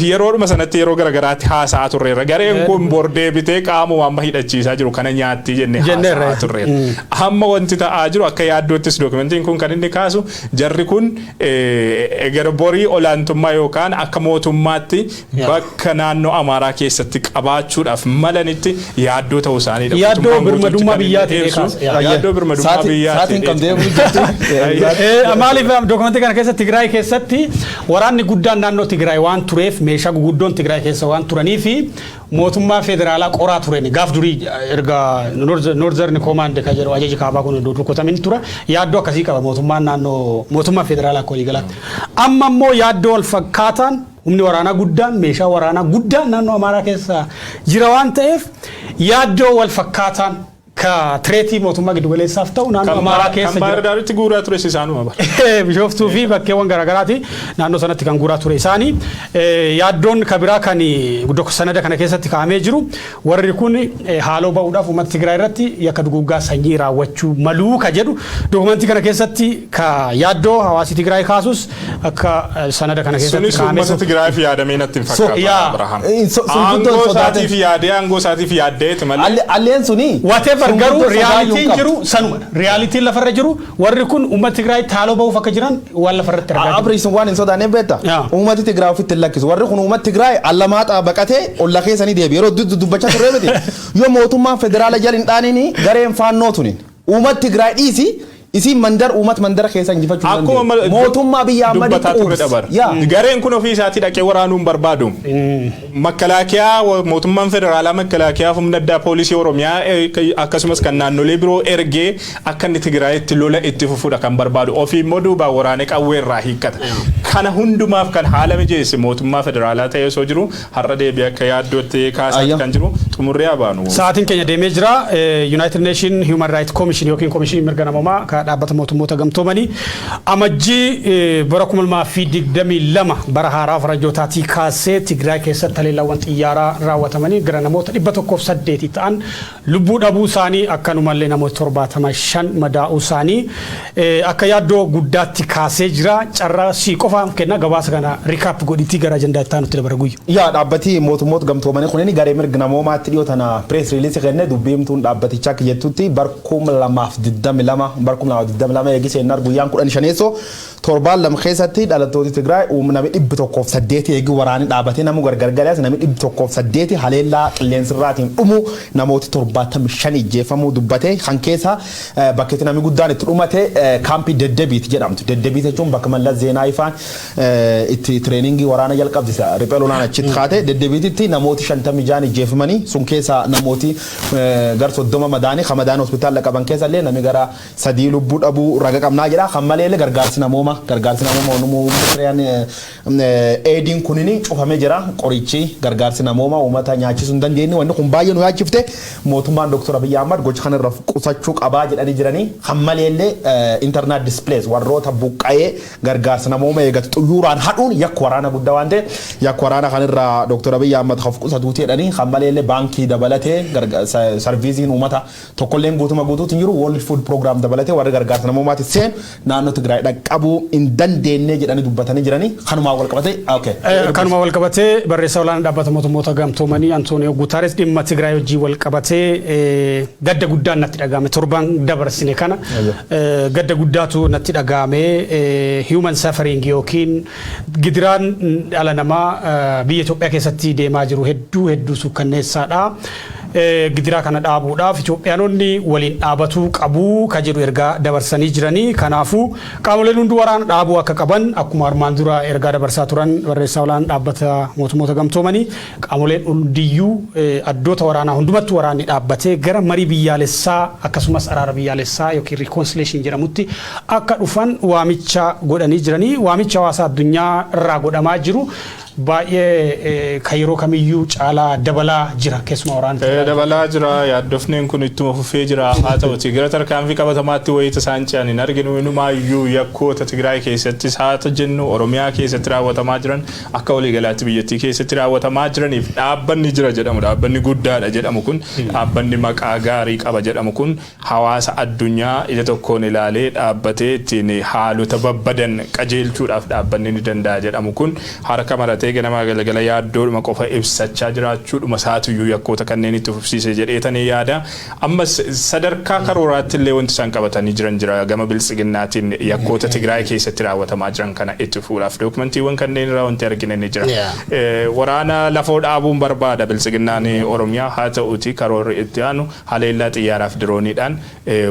Yeroodhuma sanatti yeroo garagaraatti haasa'aa turreerra. Gareen kun bordee bitee qaamuma amma hidhachiisaa jiru kana nyaatti jennee haasa'aa turreerra. Amma wanti ta'aa jiru akka yaaddoottis dookumentiin kun kan inni kaasu jarri kun egaa borii olaantummaa yookaan akka mootummaatti bakka naannoo Amaaraa keessatti qabaachuudhaaf malanitti yaaddoo ta'uu isaaniidha. Yaaddoo birmadummaa biyyaati. Yaaddoo birmadummaa biyyaati. Saatiin kam deemu jirti. Maaliif dookumentii kana keessatti Tigraay keessatti waraanni guddaan naannoo Tigraay waan tureef meeshaa guguddoon Tigraay keessa waan turaniif mootummaa federaalaa qoraa turen gaaf durii erga Northern Command ka jedhu ajaji kaabaa kun rukkutamin tura yaaddoo akkasii qaba mootummaan naannoo mootummaa federaalaa kolii galatti. Amma immoo yaaddoo wal fakkaataan humni waraanaa guddaan meeshaa waraanaa guddaan naannoo Amaaraa keessa jira waan ta'eef yaaddoo wal fakkaataan ka treetii mootummaa giddugaleessaaf ta'u naannoo Amaaraa keessa jira. Kan baardaaritti guuraa ture isaanuma bara. Bishooftuu fi bakkeewwan garaagaraati naannoo sanatti kan guuraa ture isaanii yaaddoon kabiraa kan sanada kana keessatti kaa'amee jiru warri kun haaloo ba'uudhaaf uummata Tigraay irratti yakka duguggaa sanyii raawwachuu maluu ka jedhu dookumentii kana keessatti ka yaaddoo hawaasi Tigraay kaasus akka sanada kana keessatti kaa'amee. Sunis uummata Tigraay fi yaadamee natti hin fakkaatu Abrahaam. Aangoo isaatiif yaadee aangoo isaatiif yaaddeeti malee. Alleen suni. Garuu realitiin jiru sanuma realitiin lafarra jiru warri kun uummata Tigraay taaloo ba'uuf akka jiran waan lafarratti argaa. Abriisin waan hin sodaanee beekta. Uummati Tigraay ofitti lakkisu warri kun uummata Tigraay allamaadhaa baqatee olla keessanii deebi yeroo dubbachaa turre miti yoo mootummaan federaala jalin dhaanini gareen faannoo tunin uummata Tigraay dhiisi. Isin mandar uumat mandara keessa injifachuu danda'u. Mootummaa biyya amanii quubs. Gareen kun ofii isaatii dhaqee waraanuun barbaadu. Makalaakiyaa mootummaan federaalaa makalaakiyaa humna addaa poolisii Oromiyaa akkasumas kan naannolee biroo ergee akka inni Tigraayitti lola itti fufuudha kan barbaadu. Ofii immoo duubaa waraanee qawweerraa hiikkata. Kana hundumaaf kan haala mijeesse mootummaa federaalaa ta'ee osoo jiru har'a deebi'ee akka yaaddootti kaasaa kan jiru xumurree abaanu. Sa'aatiin keenya deemee jira. United Nation Human Rights Commission yookiin Komishinii mirga namoomaa dhaabbata mootummoota gamtoomanii amajjii bara 2022 bara haaraa farajootaatii kaasee Tigraay keessatti haleellawwan xiyyaaraa raawwatamanii gara namoota 108 ta'an lubbuu dhabuu isaanii akkanumallee namoota 75 madaa'uu isaanii akka yaaddoo guddaatti kaasee jira. Carraa si qofa kenna gabaasa kana rikaap godhitii gara ajandaa itti aanutti dabara guyyu. Yaa dhaabbati mootummoota gamtoomanii kunniin garee mirga namoomaatti dhiyoo tana press release kenne dubbiimtuun dhaabbatichaa jettutti bara 2022 bara 2022 eegi seenar guyyaan 15 torbaan lama keessatti dhalattoota Tigraay namni 108 eegi waraanii dhaabatee namu gargargalees namni 108 haleellaa qilleensirraatiin dhumu namooti 75 ijjeeffamuu dubbate kan keessa bakkeetti namni guddaan itti dhumate kaampii Deddebiit jedhamtu. Deddebiit jechuun bakka Mallas Zeenaawii faan itti tireeningii waraana jalqabsiisa riphee lolaan achitti kaate Deddebiititti namooti 56 ijjeeffamanii sun keessa namooti gar 30 madaanii Hamadaan hospitaala qaban keessa illee namni gara 3 lubbuu dhabuu raga qabnaa jedha kan malee gargaarsi namooma uummatireen eediin kunini cufamee jira qorichi gargaarsi namooma uummata nyaachisuu hin dandeenye wanni kun baay'ee nu yaachifte mootummaan Dr. Abiy Ahmad gocha kana irra qusachuu qabaa jedhanii jiranii kan malee internet displays warroota buqqa'ee gargaarsi namooma eegatu xuyyuuraan hadhuun yakka waraana guddaa waan ta'e yakka waraana kan irra Dr. Abiy Ahmad haf qusatuuti jedhanii kan malee baankii dabalatee sarviisiin uummata tokkolleen guutuma guutuutiin jiru World Food Program dabalatee warra gargaarsa namoomaati seen naannoo Tigraay dhaqqabuu hin dandeenye jedhanii dubbatanii jiranii kanuma wal qabatee okay kanuma wal qabatee barreessaa olaanaa dhaabbata mootummoota gamtoomanii Antonio Guterres dhimma Tigraay wajjin wal qabatee gadda guddaan natti dhagahame torban dabarsine kana gadda guddaatu natti dhagahame human suffering yookiin gidiraan dhala namaa biyya Itoophiyaa keessatti deemaa jiru hedduu sukkanneessaadha. gidiraa kana dhaabuudhaaf Itoophiyaanonni waliin dhaabatuu qabu ka jedhu ergaa dabarsanii jiranii. Kanaafuu qaamoleen hundi waraana dhaabuu akka qaban akkuma armaan dura ergaa dabarsaa turan barreessaa olaanaa dhaabbata mootummoota gamtoomanii qaamoleen hundiyyuu addoota waraanaa hundumatti waraanni dhaabbatee gara marii biyyaalessaa akkasumas araara biyyaalessaa yookiin reconciliation jedhamutti akka dhufan waamicha godhanii jiranii. Waamicha hawaasa addunyaa irraa godhamaa jiru baay'ee kan yeroo kamiyyuu caalaa dabalaa jira keessumaa waraana dabalaa jira. Yaaddofneen kun ittuma fufee jira. Haa ta'uti gara tarkaanfii qabatamaatti wayita isaan ce'an hin arginu. Inumaayyuu yakkoota Tigraay keessattis haa jennu Oromiyaa keessatti raawwatamaa jiran akka waliigalaatti biyyattii keessatti raawwatamaa jiraniif dhaabbanni jira jedhamu dhaabbanni guddaadha jedhamu kun dhaabbanni maqaa gaarii qaba jedhamu kun hawaasa addunyaa ija tokkoon ilaalee dhaabbatee ittiin haalota babbadan qajeelchuudhaaf dhaabbanni ni danda'a jedhamu kun harka maratee ganama galgala yaaddoodhuma qofa ibsachaa jiraachuudhuma isaatuyyuu yakkoota kanneen itti fufsiise jedheetanii yaada. Ammas sadarkaa karooraatti illee wanti isaan qabatanii jiran jira gama biltsiginnaatiin yakkoota Tigraay keessatti raawwatamaa jiran kana itti fuudhaaf dookumantiiwwan kanneen irraa wanti argine ni jira. Waraana lafoo dhaabuun barbaada biltsiginnaan Oromiyaa haa ta'uti karoorri itti aanu haleellaa xiyyaaraaf dirooniidhaan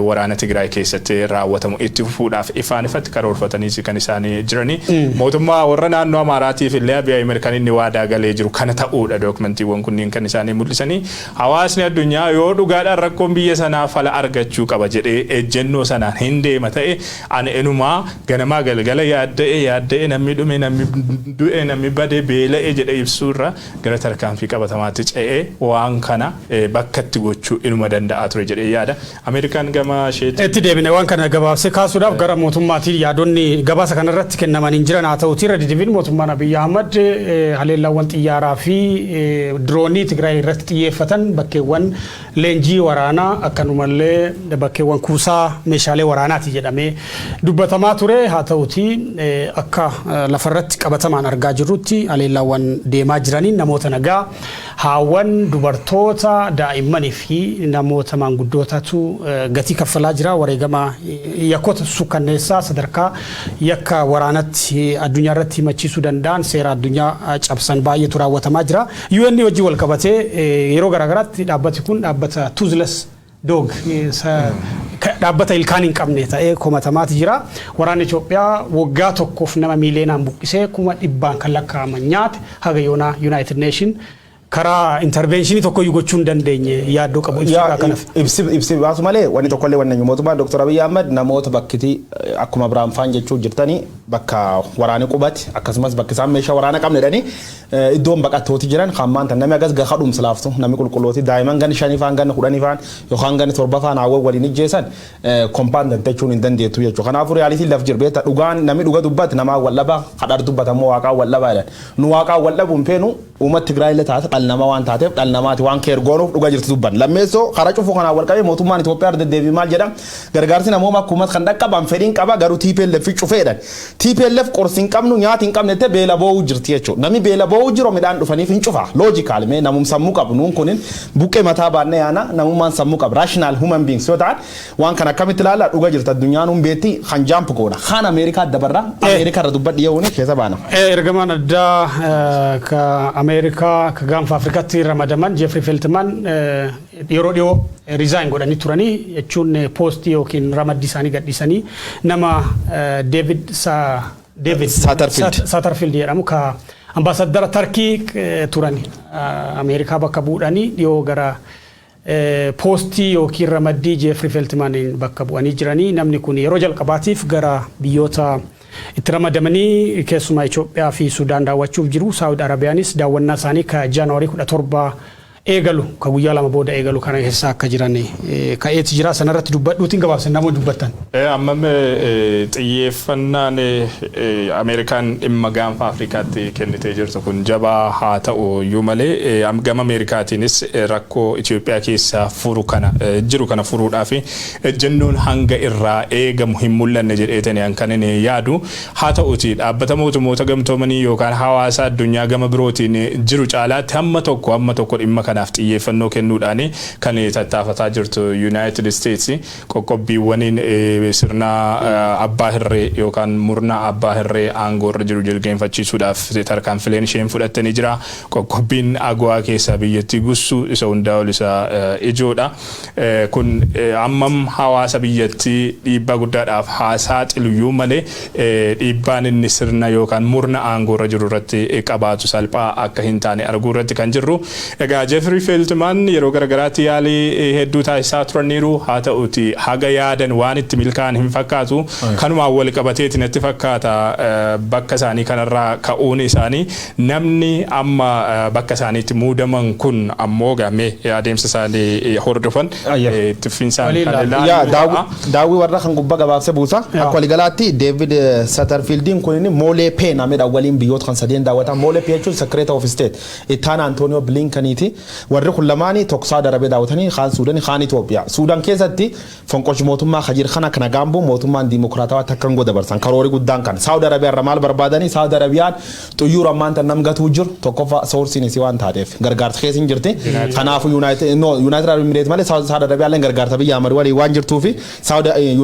waraana Tigraay keessatti raawwatamu itti fuudhaaf ifaan ifatti karoorfatanii kan isaanii jiranii. Mootummaa warra naannoo Amaaraatiif illee Abiy Ahmed kan inni waadaa galee jiru kana ta'uudha dookumantiiwwan kunniin kan isaanii mul'isanii. Hawaasni addunyaa yoo dhugaadhaan rakkoon biyya sanaa fala argachuu qaba jedhee ejjennoo sanaan hin deema ta'e ani enumaa ganamaa galgala yaadda'e namni dhume namni du'e namni bade beela'e jedhee ibsuurra gara tarkaanfii qabatamaatti ce'ee waan kana bakkatti gochuu inuma danda'a ture jedhee yaada. Ameerikaan gama isheetti itti deebine waan kana gabaabsee kaasuudhaaf gara mootummaatiin yaadonni gabaasa kanarratti kennaman hin jiran haa ta'uti irra deddeebiin mootummaan Abiy Ahmed haleellaawwan xiyyaaraa fi diroonii Tigraay irratti xiyyeeffatan bakkeewwan leenjii waraanaa akkanumallee bakkeewwan kuusaa meeshaalee waraanaati jedhamee dubbatamaa ture. Haa ta'uti akka lafarratti qabatamaan argaa jirrutti haleellaawwan deemaa jiranii namoota nagaa haawwan dubartoota daa'immanii fi namoota maanguddootatu gatii kaffalaa jira. Wareegama yakkoota sukkanneessaa sadarkaa yakka waraanatti addunyaa irratti himachiisuu danda'an seera addunyaa cabsan baay'eetu raawwatamaa jira. UN wajjin wal qabatee yeroo garaagaraatti dhaabbati kun dhaabbata toothless dog dhaabbata ilkaan hin qabne ta'ee komatamaati jira. Waraanni Itoophiyaa waggaa tokkoof nama miiliyoonaan buqqisee 100,000 kan lakkaa'aman nyaate haga yoonaa United Nation karaa interventionii tokko gochuun dandeenye yaaddoo qabu ibsuudha kanaaf. Ibsi baasu malee wanni tokkollee wanni mootummaan Dr. Abiy Ahmed namoota bakkitii akkuma Abrahaam Faan jechuu jirtanii bakka waraana qubati akkasumas bakka isaan meeshaa waraana qabnedhanii iddoon baqattooti jiran hammaan tan namni agas gaha dhumslaaftu namni qulqullooti daa'imman gan 5 faan gan 10 faan yookaan gan 7 faan haawwan waliin ijjeessan kompaandant jechuun hin dandeettu jechuudha. Kanaafuu realitii laf jirbeeta dhugaan namni dhuga dubbatu namaa wallaba hadar dubbatamoo waaqaa wallabaadhaan nu waaqaa wallabuun feenu uummata Tigraay illee taate dhalnama waan taateef dhalnamaati waan keer goonuuf dhuga jirtu dubban lammeessoo karaa cufuu kanaan wal qabee mootummaan Itoophiyaa deddeebii maal jedham gargaarsi namooma akkuma kan dhaqqaban fedhiin qaba garuu TPLF cufeedhan TPLF qorsi hin qabnu nyaati hin qabne ta'e beela boo'uu jirti jechuudha. Namni beela boo'uu jiru midhaan dhufaniif hin cufa loojikaal mee namum sammuu qabu nuun kunin buqqee mataa baannee yaana namummaan sammuu qabu raashinaal human beings yoo ta'an waan kana akkamitti ilaala dhuga jirta addunyaan hun beetti kan jaampu goona kan Ameerikaa dabarra Ameerikaa irra dubbadhi yeewuni keessa baana. Ergamaan addaa ka Ameerikaa ka gaanfa Afrikaatti ramadaman Jeffrey Feltman yeroo dhiyoo resign godhanii turanii jechuun poostii yookiin ramaddii isaanii gadhiisanii nama David Satterfield jedhamu ka ambaasaddara Tarkii turani Ameerikaa bakka bu'anii dhiyoo gara poostii yookiin ramaddii Jeffrey Feltman bakka bu'anii jiranii. Namni kun yeroo jalqabaatiif gara biyyoota itti ramadamanii keessumaa Itoophiyaa fi Sudaan daawwachuuf jiru. Saawud Arabiyaanis daawwannaa isaanii ka Jaanuwaarii 17 eegalu ka guyyaa lama booda eegalu kana keessa akka jiran ka'eeti jira. Sanarratti dubbadhuutiin gabaabsan namoota dubbattan. Ammam xiyyeeffannaan Ameerikaan dhimma gaanfa Afrikaatti kennitee jirtu kun jabaa haa ta'u iyyuu malee gama Ameerikaatiinis rakkoo Itoophiyaa keessa furu kana jiru kana furuudhaaf jennuun hanga irraa eegamu hin mul'anne jedheetanii kan inni yaadu. Haa ta'uti dhaabbata mootummoota gamtoomanii yookaan hawaasa addunyaa gama birootiin jiru caalaatti hamma tokko dhimma kanaaf xiyyeeffannoo kennuudhaan kan tattaafataa jirtu United States qoqqobbiiwwaniin sirna abbaa hirree yookaan murna abbaa hirree aangoo irra jiru jilgeenfachiisuudhaaf tarkaanfileen isheen fudhattanii jira. Qoqqobbiin AGOA keessa biyyattii gussuu isa hundaa ol isa ijoodha. Kun ammam hawaasa biyyattii dhiibbaa guddaadhaaf haasaa xiluyyuu malee dhiibbaan inni sirna yookaan murna aangoo irra jiru irratti qabaatu salphaa akka hin taane arguu irratti kan jirru. Egaa Jeffrey Feltman yeroo garagaraatti yaalii hedduu taasisaa turaniiru. Haa ta'uuti haga yaadan waan itti milkaa'an hin fakkaatu. Kanumaan wal qabateeti natti fakkaata bakka isaanii kanarraa ka'uun isaanii namni amma bakka isaaniitti muudaman kun ammoo game adeemsa isaanii hordofan tuffiinsaan kan ilaalu. Daawwii warra kan gubbaa gabaabsee buusa. Akka waligalaatti David Satterfieldiin kun Mole Pay namedha waliin biyyoota kan sadeen daawwatan. Mole Pay jechuun Secretary of State ittaana Antonio Blinkeniiti. Warri kun lamaanii tokko Saudi Arabia daawwatanii kaan Suudanii kaan Itoophiyaa. Suudaan keessatti fonqolchi mootummaa Khajir kana kana gaamboo mootummaan diimokiraatawaa takkan godabarsan karoori guddaan kan Saudi Arabia irra maal barbaadanii Saudi Arabiyaan xuyyuura maanta nam gatuu jiru tokkoffaa soorsiin isii waan taateef gargaarsa keessa hin jirti. Kanaafuu United Arab Emirates malee Saudi Arabia illee gargaarsa biyya Amar walii waan jirtuufi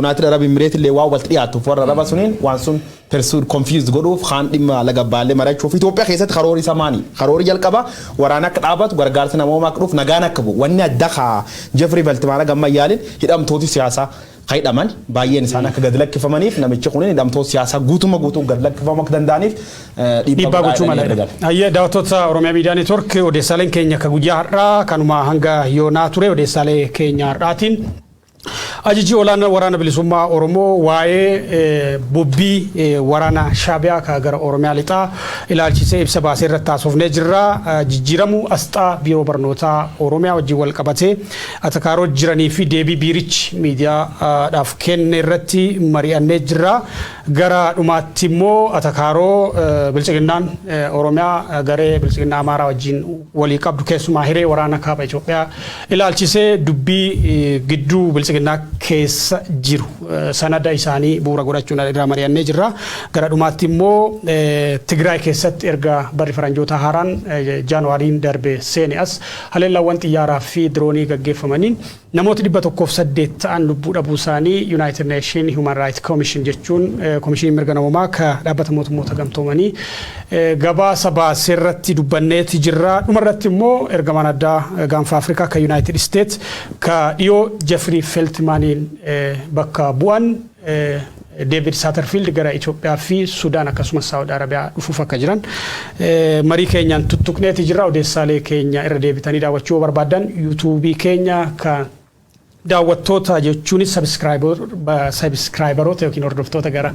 United Arab Emirates illee waa wal dhiyaatuuf warra raba suniin waan sun pursued confused godhuuf kaan dhimma laga baalee marachuuf Itoophiyaa keessatti karoori samaanii karoori jalqaba waraana akka dhaabatu gargaarsa namoomaa akka dhuuf nagaan akka bu'u wanni adda kaa Jeffrey Feltman gamma yaalin hidhamtooti siyaasaa qaydhaman baay'een isaan akka gad lakkifamaniif namichi kun hidhamtoota siyaasaa guutuu gad lakkifamuu akka danda'aniif dhiibbaa gochuu mala. Ayya daawwattoota Oromiyaa Miidiyaa Neetwoork odeessaaleen keenya akka guyyaa har'aa kanuma hanga yoonaa ture odeessaalee keenya har'aatiin. Ajiji olaanaa waraana bilisummaa Oromoo waa'ee bobbii waraana Shaabiyaa ka gara Oromiyaa lixaa ilaalchisee ibsa baasee irratti taasifnee jirra. Jijjiiramuu asxaa biiroo barnootaa Oromiyaa wajjin wal qabatee atakaaroo jiranii fi deebii biirichi miidiyaadhaaf kenne irratti mari'annee jirra. Gara dhumaatti immoo atakaaroo bilchiginnaan Oromiyaa garee bilchiginnaa Amaaraa wajjin walii qabdu keessumaa hiree waraana kaaba Itoophiyaa ilaalchisee dubbii gidduu bilchiginnaa keessa jiru sanada isaanii bu'uura godhachuun irraa mari'annee jirra. Gara dhumaatti immoo Tigraay keessatti erga barri faranjoota haaraan Jaanuwaariin darbe seene as haleellawwan xiyyaaraa fi diroonii gaggeeffamaniin namoota 108 ta'an lubbuu dhabuu isaanii United Nation Human Rights Commission jechuun komishinii mirga namoomaa ka dhaabbata mootummoota gamtoomanii gabaasa baasee irratti dubbanneeti jirra. Dhumarratti immoo ergamaan addaa gaanfa Afrikaa ka United States ka dhiyoo Jeffrey Feltmaniin bakka bu'an David Satterfield gara Itoophiyaa fi Sudaan akkasumas Saudi Arabiyaa dhufuuf akka jiran marii keenyaan tuttuqneeti jirra. Odeessaalee keenya irra deebitanii daawwachuu barbaadan YouTube keenya ka daawwattoota jechuunis subscriberoota yookiin hordoftoota gara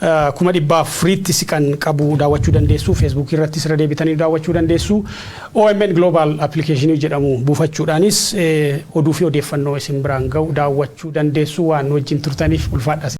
400,000 siqan qabu daawwachuu dandeessu. Facebook irrattis irra deebitanii daawwachuu dandeessu. OMN Global Application jedhamu buufachuudhaanis oduu fi odeeffannoo isin biraan ga'u daawwachuu dandeessu. Waan wajjin turtaniif ulfaadha.